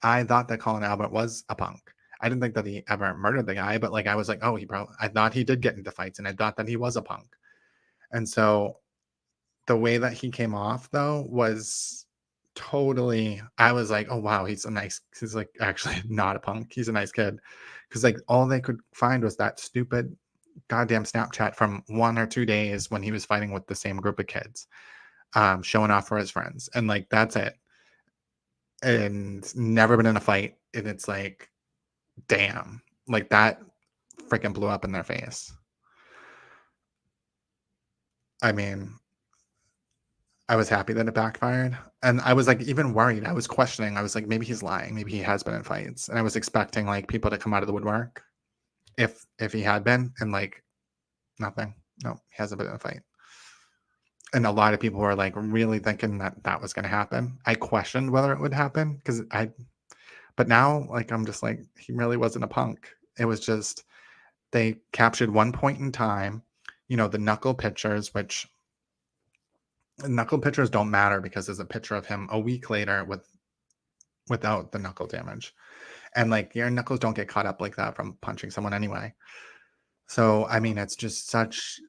I thought that Colin Albert was a punk. I didn't think that he ever murdered the guy, but like, I was like, oh, I thought he did get into fights, and I thought that he was a punk. And so the way that he came off though was totally, I was like, oh wow, he's like actually not a punk. He's a nice kid. Because like all they could find was that stupid goddamn Snapchat from 1 or 2 days when he was fighting with the same group of kids, showing off for his friends. And like, that's it. And never been in a fight. And it's like, damn, like that freaking blew up in their face. I mean, I was happy that it backfired. And I was like even worried. I was questioning. I was like, maybe he's lying. Maybe he has been in fights. And I was expecting like people to come out of the woodwork if he had been, and like nothing. No, he hasn't been in a fight. And a lot of people were like really thinking that was going to happen. I questioned whether it would happen, but now like I'm just like, he really wasn't a punk. It was just, they captured one point in time, the knuckle pictures, which knuckle pictures don't matter because there's a picture of him a week later without the knuckle damage. And like your knuckles don't get caught up like that from punching someone anyway. So I mean, it's just such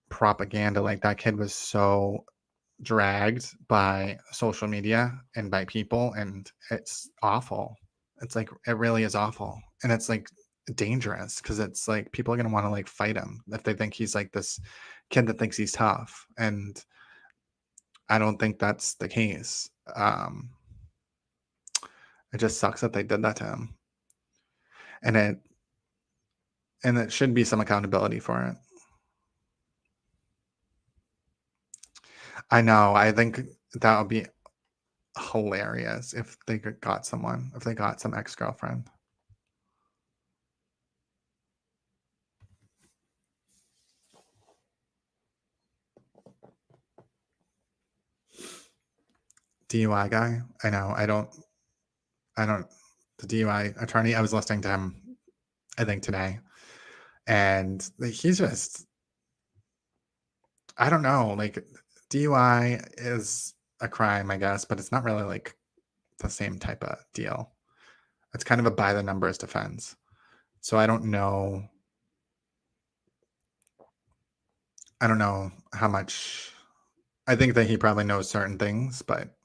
propaganda. Like that kid was so dragged by social media and by people, and it's awful. It's like it really is awful, and it's like dangerous because it's like people are gonna want to like fight him if they think he's like this kid that thinks he's tough, and I don't think that's the case. It just sucks that they did that to him, and it should be some accountability for it. I know. I think that would be hilarious if they got someone, if they got some ex-girlfriend. DUI guy. I know. I don't, the DUI attorney, I was listening to him, I think today, and he's just, I don't know, like DUI is a crime, I guess, but it's not really like the same type of deal. It's kind of a by the numbers defense. So I don't know how much. I think that he probably knows certain things, but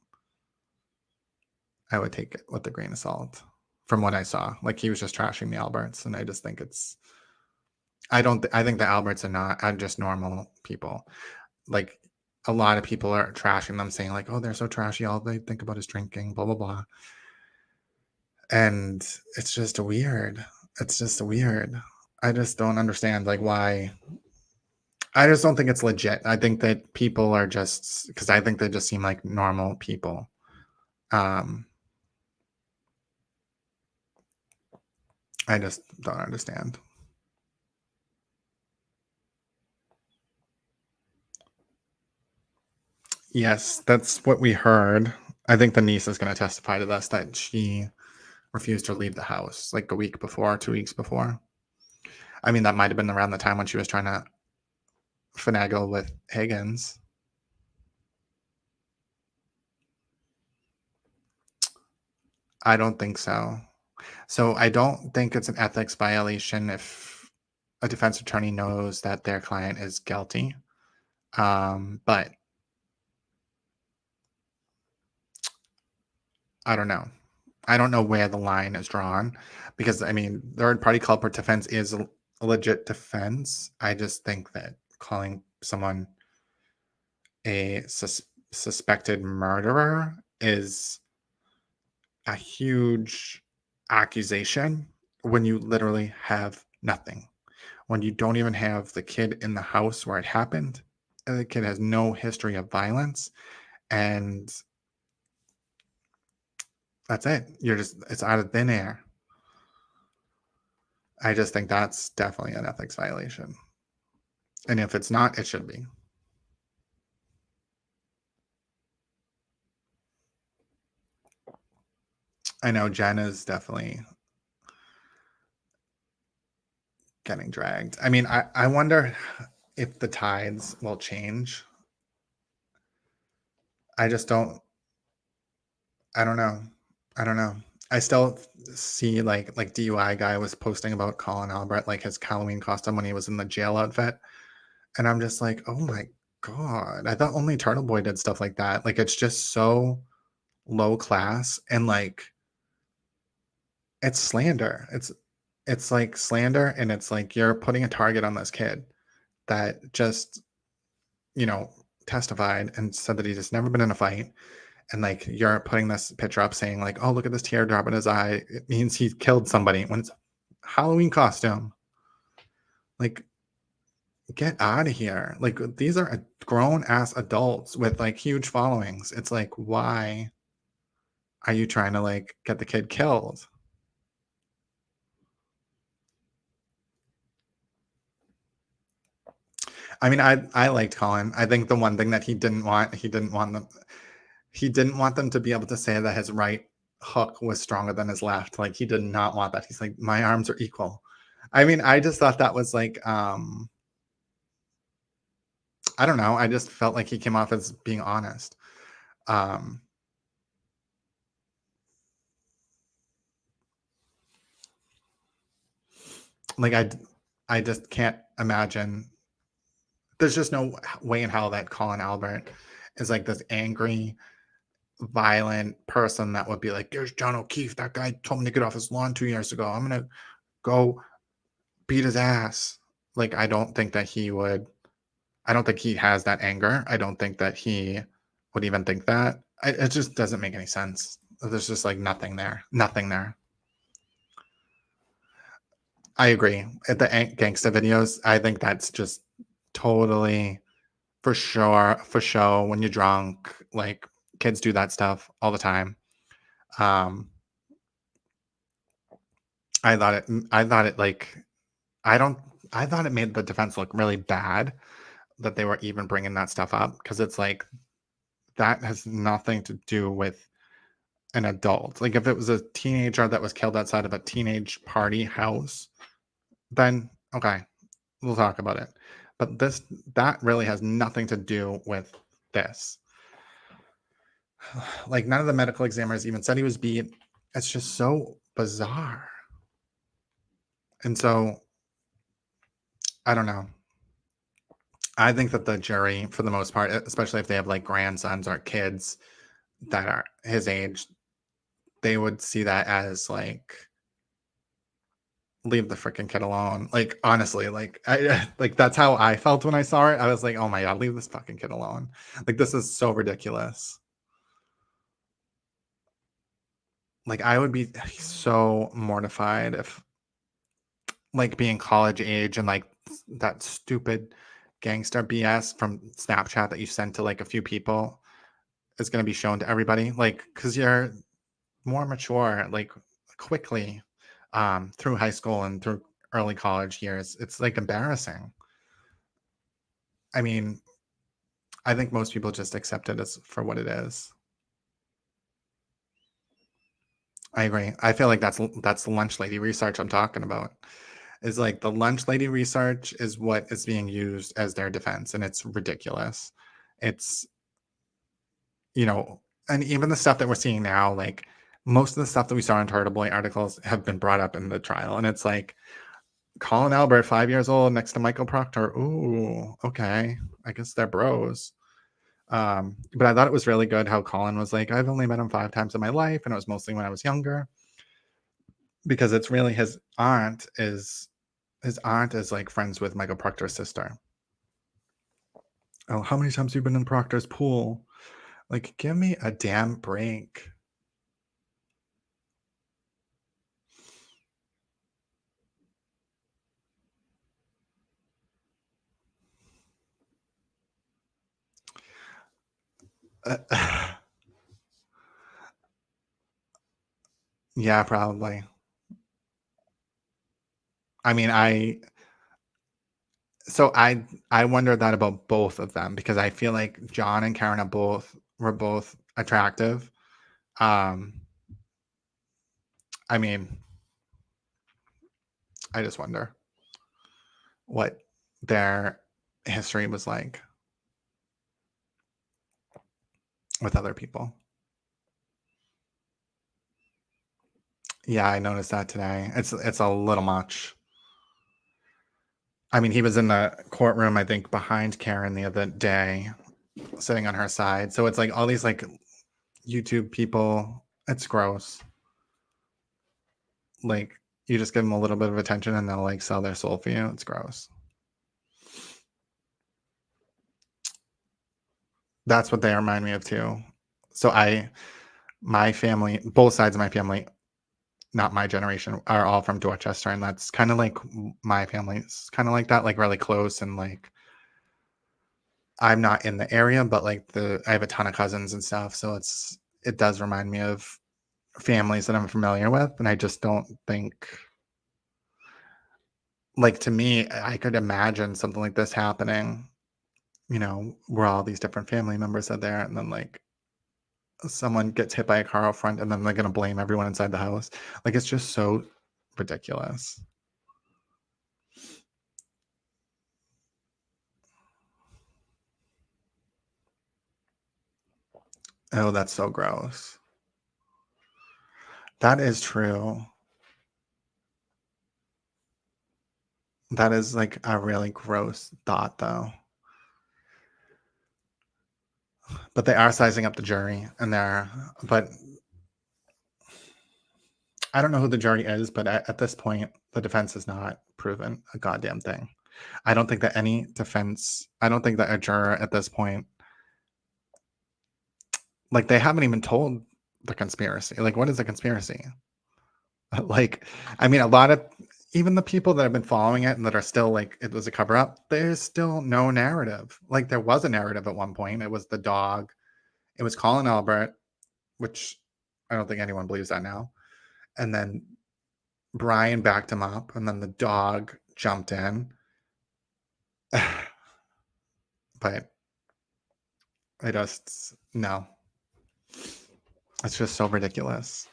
I would take it with a grain of salt from what I saw. Like he was just trashing the Alberts, and I just think it's. I think the Alberts are just normal people. Like a lot of people are trashing them, saying like, "Oh, they're so trashy. All they think about is drinking." Blah blah blah. And it's just weird. It's just weird. I just don't understand like why. I just don't think it's legit. I think that people are just because I think they just seem like normal people. I just don't understand. Yes, that's what we heard. I think the niece is going to testify to this that she refused to leave the house like a week before, 2 weeks before. I mean, that might have been around the time when she was trying to finagle with Higgins. I don't think so. So I don't think it's an ethics violation if a defense attorney knows that their client is guilty. But I don't know. I don't know where the line is drawn because, I mean, third party culprit defense is a legit defense. I just think that calling someone a suspected murderer is a huge accusation when you literally have nothing. When you don't even have the kid in the house where it happened, and the kid has no history of violence, and that's it. It's out of thin air. I just think that's definitely an ethics violation. And if it's not, it should be. I know Jen is definitely getting dragged. I mean, I wonder if the tides will change. I just don't. I don't know. I still see like DUI guy was posting about Colin Albert, like his Halloween costume when he was in the jail outfit. And I'm just like, oh my God. I thought only Turtle Boy did stuff like that. Like it's just so low class and like it's slander. It's like slander, and it's like you're putting a target on this kid that just, testified and said that he's just never been in a fight. And like you're putting this picture up saying like, oh, look at this teardrop in his eye. It means he killed somebody when it's a Halloween costume. Like, get out of here. Like these are grown ass adults with like huge followings. It's like, why are you trying to like get the kid killed? I mean, I liked Colin. I think the one thing that he didn't want them to be able to say that his right hook was stronger than his left. Like he did not want that. He's like, my arms are equal. I mean, I just thought that was like, I don't know. I just felt like he came off as being honest. Like I just can't imagine. There's just no way in hell that Colin Albert is like this angry, violent person that would be like, "There's John O'Keefe. That guy told me to get off his lawn 2 years ago. I'm gonna go beat his ass." Like, I don't think that he would. I don't think he has that anger. I don't think that he would even think that. It just doesn't make any sense. There's just like nothing there. Nothing there. I agree. At the gangsta videos, I think that's just totally for sure, for show. When you're drunk, like kids do that stuff all the time. I thought it like, I don't, I thought it made the defense look really bad that they were even bringing that stuff up, because it's like, that has nothing to do with an adult. Like, if it was a teenager that was killed outside of a teenage party house, then okay, we'll talk about it. But that really has nothing to do with this. Like, none of the medical examiners even said he was beat. It's just so bizarre. And so, I don't know. I think that the jury, for the most part, especially if they have like grandsons or kids that are his age, they would see that as like, leave the freaking kid alone. Like, honestly, like I like that's how I felt when I saw it. I was like, oh my god, leave this fucking kid alone. Like, this is so ridiculous. Like, I would be so mortified if, like, being college age and like that stupid gangster BS from Snapchat that you sent to like a few people is going to be shown to everybody. Like, because you're more mature, like quickly through high school and through early college years. It's like embarrassing. I mean, I think most people just accept it as for what it is. I agree. I feel like that's the lunch lady research I'm talking about. Is like, the lunch lady research is what is being used as their defense, and it's ridiculous. It's, and even the stuff that we're seeing now, like most of the stuff that we saw in Turtle Boy articles have been brought up in the trial, and it's like, Colin Albert, 5 years old, next to Michael Proctor. Ooh, okay. I guess they're bros. But I thought it was really good how Colin was like, I've only met him 5 times in my life, and it was mostly when I was younger. Because it's really his aunt is like friends with Michael Proctor's sister. Oh, how many times have you been in Proctor's pool? Like, give me a damn break. Yeah, probably. I mean, I wonder that about both of them, because I feel like John and Karen were both attractive. I mean, I just wonder what their history was like with other people. Yeah, I noticed that today. It's a little much. I mean, he was in the courtroom, I think, behind Karen the other day, sitting on her side. So it's like all these like YouTube people. It's gross. Like, you just give them a little bit of attention and they'll like sell their soul for you. It's gross. That's what they remind me of too. So my family, both sides of my family, not my generation, are all from Dorchester, and that's kind of like my family's kind of like that, like really close. And like, I'm not in the area, but like I have a ton of cousins and stuff, so it does remind me of families that I'm familiar with. And I just don't think, like, to me, I could imagine something like this happening, where all these different family members are there, and then like someone gets hit by a car out front, and then they're going to blame everyone inside the house. Like, it's just so ridiculous. Oh, that's so gross. That is true. That is like a really gross thought, though. But they are sizing up the jury, but I don't know who the jury is, but at this point, the defense has not proven a goddamn thing. I don't think that a juror at this point, like, they haven't even told the conspiracy. Like, what is the conspiracy? Like, I mean, even the people that have been following it and that are still like, it was a cover up, there's still no narrative. Like, there was a narrative at one point. It was the dog. It was Colin Albert, which I don't think anyone believes that now. And then Brian backed him up, and then the dog jumped in. But no. It's just so ridiculous.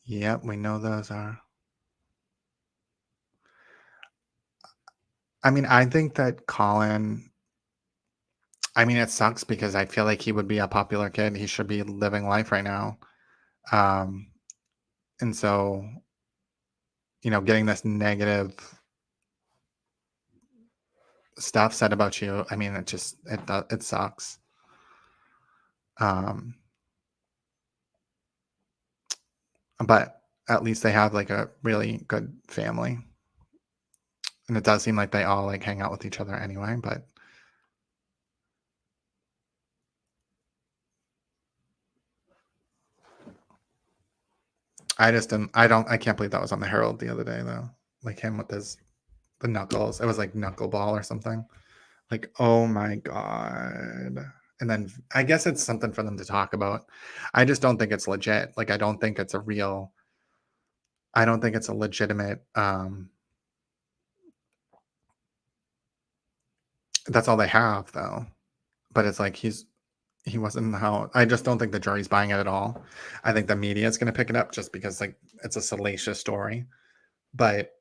Yep, we know those are. I mean, I think that Colin, I mean, it sucks because I feel like he would be a popular kid. He should be living life right now. And so, getting this negative stuff said about you, I mean, it sucks. But at least they have like a really good family. And it does seem like they all like hang out with each other anyway, but I can't believe that was on the Herald the other day though. Like him with the knuckles. It was like knuckleball or something. Like, oh my God. And then I guess it's something for them to talk about. I just don't think it's legit. Like, I don't think it's a legitimate, that's all they have though. But it's like, he wasn't in the house. I just don't think the jury's buying it at all. I think the media is going to pick it up just because like it's a salacious story, but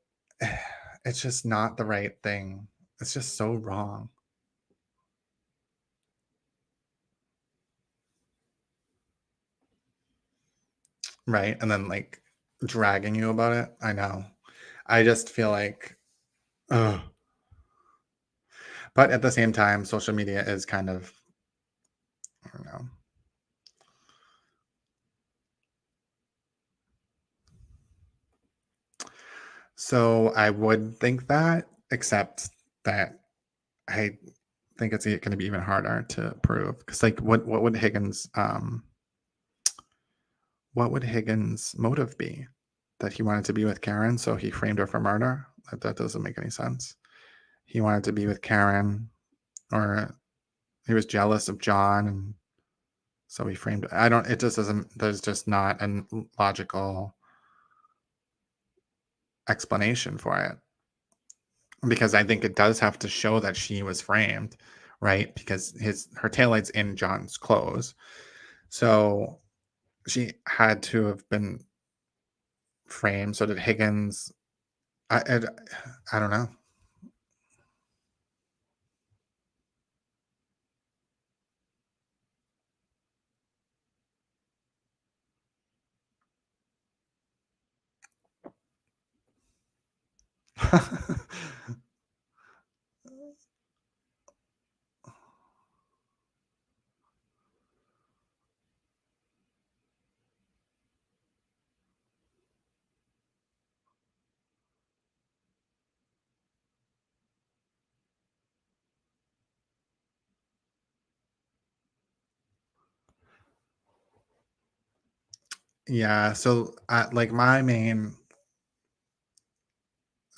it's just not the right thing. It's just so wrong. Right. And then like dragging you about it. I know. I just feel like, ugh. But at the same time, social media is kind of, I don't know. So I would think that, except that I think it's going to be even harder to prove. Because like, what would Higgins' motive be? That he wanted to be with Karen, so he framed her for murder? That doesn't make any sense. He wanted to be with Karen, or he was jealous of John, and so he framed. It just doesn't. There's just not a logical explanation for it, because I think it does have to show that she was framed, right? Because her taillight's in John's clothes, so she had to have been framed. So did Higgins. I don't know. Yeah, so like my main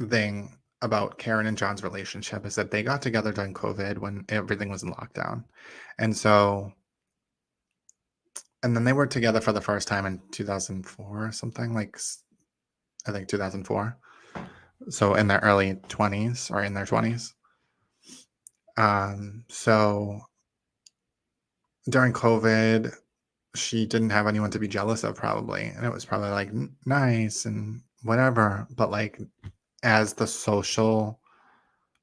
thing about Karen and John's relationship is that they got together during COVID when everything was in lockdown. And then they were together for the first time in 2004 or something, like I think 2004. So in their early 20s or in their 20s. So during COVID, she didn't have anyone to be jealous of, probably. And it was probably like nice and whatever. But like, as the social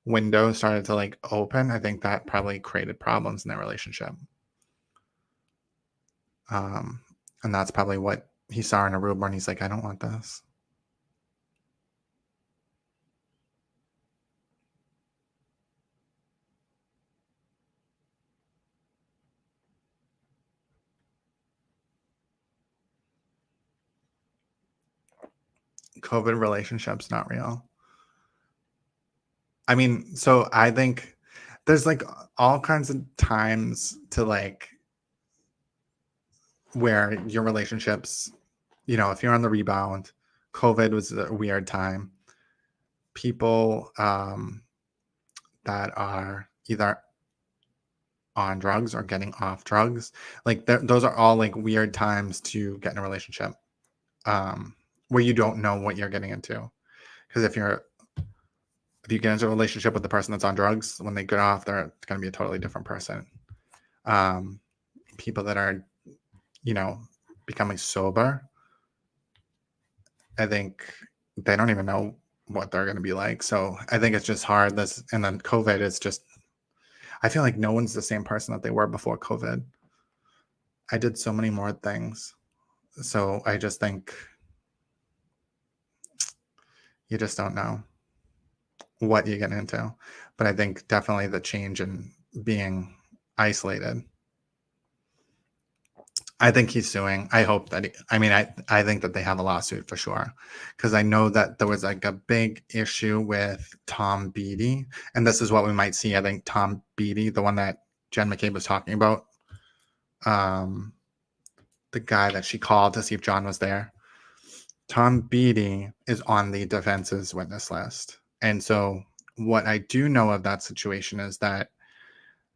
window started to like open, I think that probably created problems in their relationship. And that's probably what he saw in Aruba, and he's like, I don't want this. COVID relationships not real. I mean, so I think there's like all kinds of times to like where your relationships, you know, if you're on the rebound, COVID was a weird time. People that are either on drugs or getting off drugs, like those are all like weird times to get in a relationship where you don't know what you're getting into. Because if you get into a relationship with the person that's on drugs, when they get off, they're going to be a totally different person. People that are, you know, becoming sober, I think they don't even know what they're going to be like. So I think it's just hard. And then COVID is just, I feel like no one's the same person that they were before COVID. I did so many more things. So I just think you just don't know what you get into. But I think definitely the change in being isolated. I think he's suing. I hope that I think that they have a lawsuit for sure. Because I know that there was like a big issue with Tom Beatty. And this is what we might see. I think Tom Beatty, the one that Jen McCabe was talking about, the guy that she called to see if John was there. Tom Beatty is on the defense's witness list. And so what I do know of that situation is that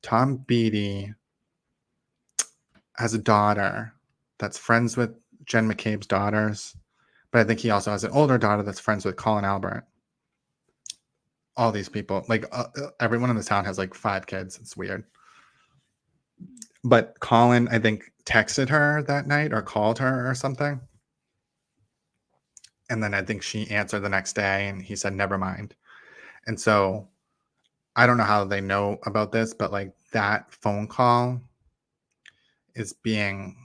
Tom Beatty has a daughter that's friends with Jen McCabe's daughters, but I think he also has an older daughter that's friends with Colin Albert. All these people, like everyone in this town has like 5 kids. It's weird. But Colin, I think, texted her that night or called her or something. And then I think she answered the next day and he said, never mind. And so I don't know how they know about this, but like that phone call was being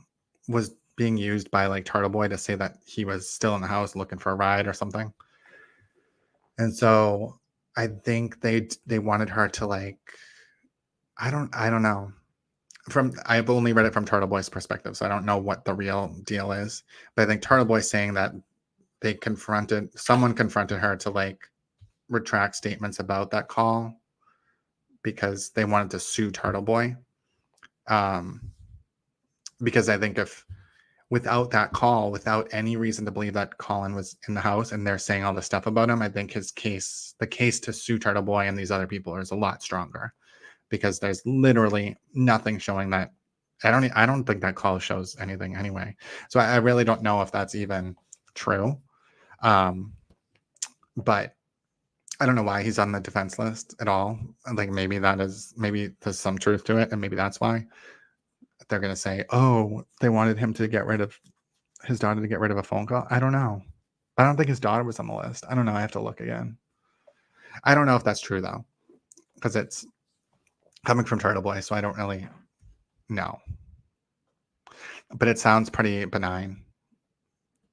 used by like Turtle Boy to say that he was still in the house looking for a ride or something. And so I think they wanted her to like, I don't know. I've only read it from Turtle Boy's perspective, so I don't know what the real deal is. But I think Turtle Boy's saying that someone confronted her to like retract statements about that call because they wanted to sue Turtle Boy. Because I think if without that call, without any reason to believe that Colin was in the house and they're saying all this stuff about him, I think the case to sue Turtle Boy and these other people is a lot stronger because there's literally nothing showing that. I don't think that call shows anything anyway. So I really don't know if that's even true. But I don't know why he's on the defense list at all. Like maybe there's some truth to it, and maybe that's why they're going to say, oh, they wanted him to get rid of his daughter to get rid of a phone call. I don't know. I don't think his daughter was on the list. I don't know. I have to look again. I don't know if that's true though, because it's coming from Turtle Boy, so I don't really know. But it sounds pretty benign.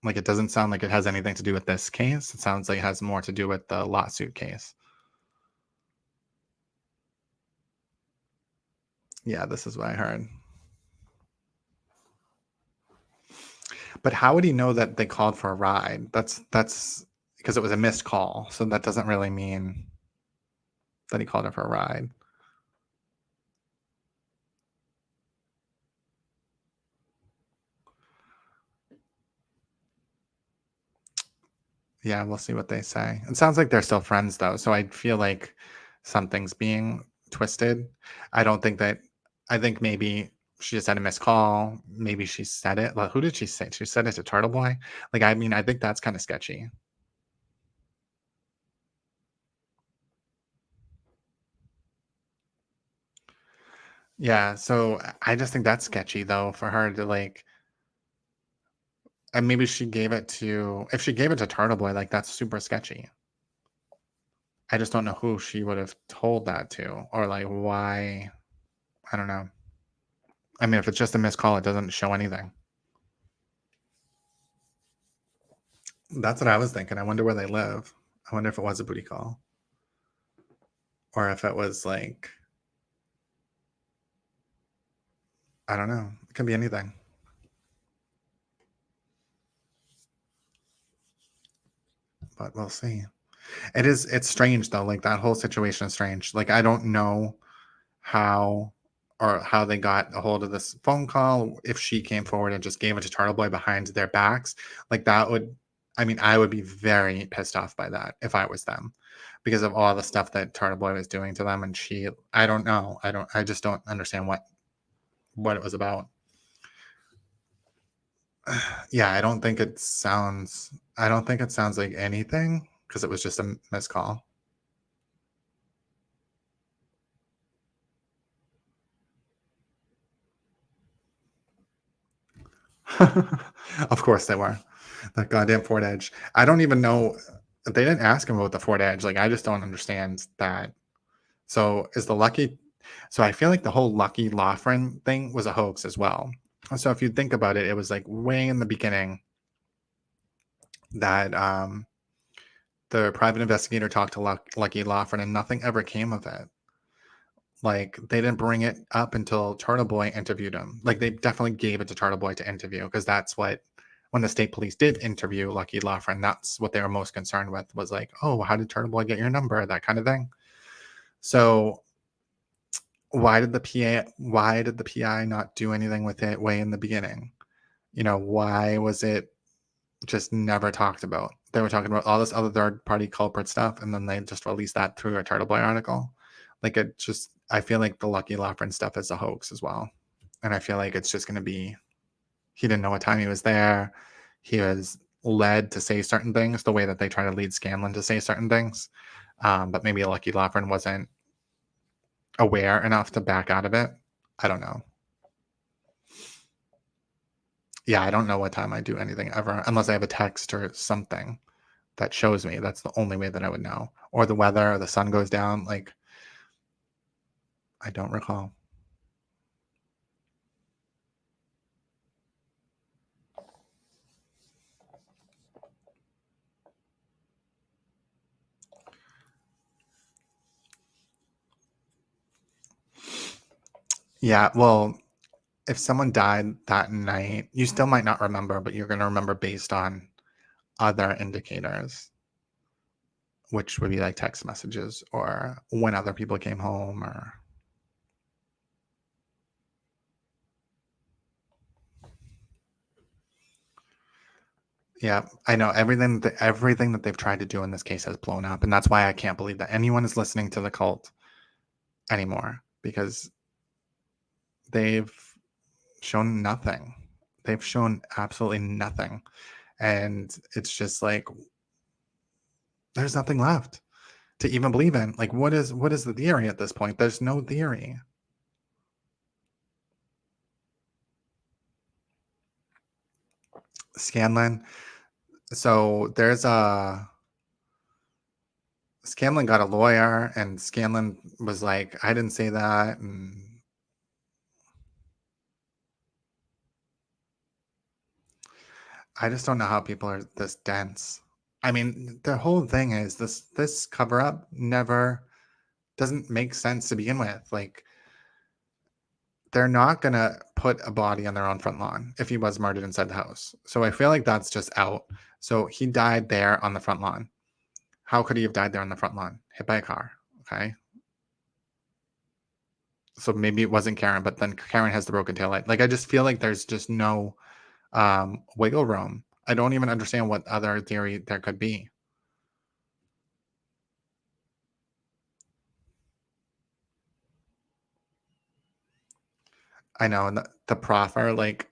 Like it doesn't sound like it has anything to do with this case. It sounds like it has more to do with the lawsuit case. Yeah, this is what I heard. But how would he know that they called for a ride? That's because it was a missed call. So that doesn't really mean that he called her for a ride. Yeah, we'll see what they say. It sounds like they're still friends though. So I feel like something's being twisted. I think maybe she just had a missed call. Maybe she said it. Like, who did she say? She said it to Turtle Boy. Like, I mean, I think that's kind of sketchy. Yeah, so I just think that's sketchy though for her to like, and maybe she gave it to, if she gave it to Turtle Boy, like that's super sketchy. I just don't know who she would have told that to or like why. I don't know. I mean, if it's just a missed call, it doesn't show anything. That's what I was thinking. I wonder where they live. I wonder if it was a booty call or if it was like, I don't know. It could be anything. But we'll see. It's strange though. Like that whole situation is strange. Like I don't know how they got a hold of this phone call. If she came forward and just gave it to Turtle Boy behind their backs, like that would, I mean, I would be very pissed off by that if I was them because of all the stuff that Turtle Boy was doing to them. And I don't know. I just don't understand what it was about. Yeah, I don't think it sounds like anything because it was just a missed call. Of course they were. That goddamn Ford Edge. I don't even know. They didn't ask him about the Ford Edge. Like, I just don't understand that. So I feel like the whole Lucky Loughran thing was a hoax as well. So if you think about it, it was like way in the beginning that the private investigator talked to Lucky Loughran and nothing ever came of it. Like they didn't bring it up until Turtle Boy interviewed him. Like they definitely gave it to Turtle Boy to interview because that's what, when the state police did interview Lucky Loughran, that's what they were most concerned with was like, oh, how did Turtle Boy get your number? That kind of thing. So why did the PI not do anything with it way in the beginning? You know, why was it just never talked about? They were talking about all this other third-party culprit stuff, and then they just released that through a Turtle Boy article. Like it just, I feel like the Lucky Loughran stuff is a hoax as well. And I feel like it's just going to be, he didn't know what time he was there. He was led to say certain things the way that they try to lead Scanlon to say certain things. But maybe Lucky Loughran wasn't aware enough to back out of it. I don't know. Yeah, I don't know what time I do anything ever unless I have a text or something that shows me. That's the only way that I would know. Or the weather or the sun goes down. Like, I don't recall. Yeah, well, if someone died that night, you still might not remember, but you're going to remember based on other indicators, which would be like text messages or when other people came home or. Yeah, I know everything that they've tried to do in this case has blown up. And that's why I can't believe that anyone is listening to the cult anymore because they've shown nothing. They've shown absolutely nothing. And it's just like, there's nothing left to even believe in. Like, what is the theory at this point? There's no theory. Scanlon. So there's Scanlon got a lawyer and Scanlon was like, I didn't say that. And I just don't know how people are this dense. I mean, the whole thing is this cover up never doesn't make sense to begin with. Like, they're not going to put a body on their own front lawn if he was murdered inside the house. So I feel like that's just out. So he died there on the front lawn. How could he have died there on the front lawn? Hit by a car. Okay. So maybe it wasn't Karen, but then Karen has the broken taillight. Like, I just feel like there's just no wiggle room. I don't even understand what other theory there could be. I know the proffer, like,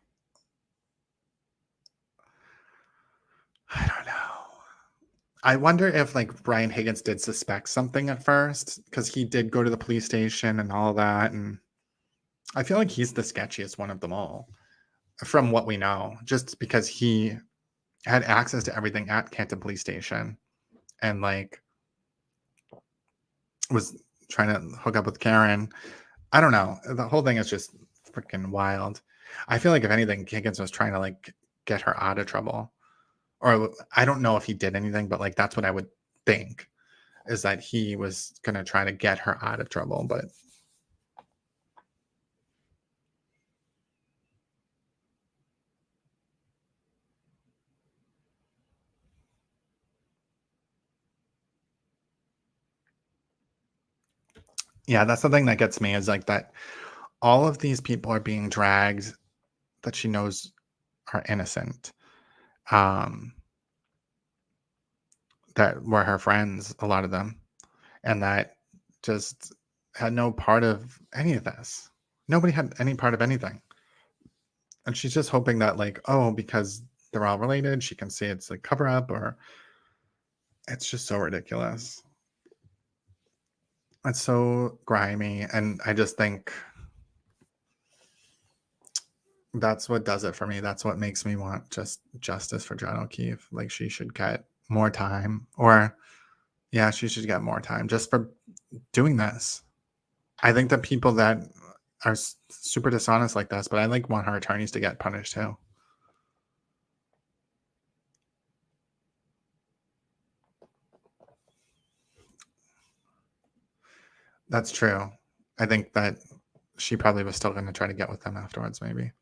I don't know. I wonder if like Brian Higgins did suspect something at first because he did go to the police station and all that, and I feel like he's the sketchiest one of them all, from what we know, just because he had access to everything at Canton Police Station and like was trying to hook up with Karen. I don't know. The whole thing is just freaking wild. I feel like if anything, Higgins was trying to like get her out of trouble. Or I don't know if he did anything, but like that's what I would think, is that he was gonna try to get her out of trouble. But yeah, that's the thing that gets me, is like that all of these people are being dragged that she knows are innocent. That were her friends, a lot of them, and that just had no part of any of this. Nobody had any part of anything. And she's just hoping that, like, oh, because they're all related, she can say it's a cover up, or it's just so ridiculous. It's so grimy. And I just think that's what does it for me. That's what makes me want just justice for John O'Keefe. Like, she should get more time, or yeah, she should get more time just for doing this. I think that people that are super dishonest like this, but I like want her attorneys to get punished too. That's true. I think that she probably was still going to try to get with them afterwards, maybe.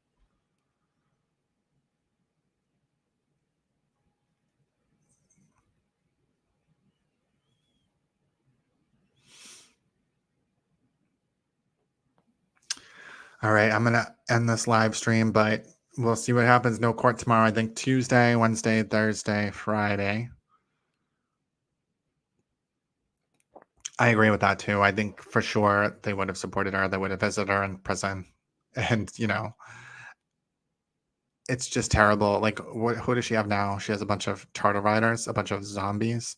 All right, I'm going to end this live stream, but we'll see what happens. No court tomorrow. I think Tuesday, Wednesday, Thursday, Friday. I agree with that too. I think for sure they would have supported her. They would have visited her in prison. And, you know, it's just terrible. Like, who does she have now? She has a bunch of charter riders, a bunch of zombies,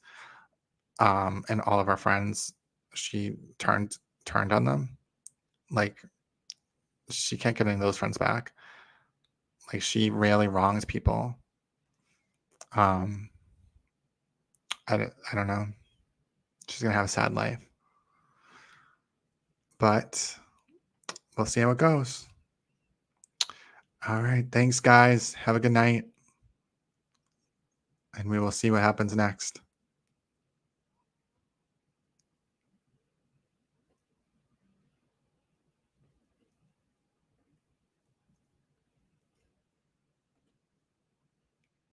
and all of her friends. She turned on them. Like, she can't get any of those friends back. Like, she really wrongs people. I don't know. She's gonna have a sad life, but we'll see how it goes. All right, thanks guys. Have a good night, and we will see what happens next.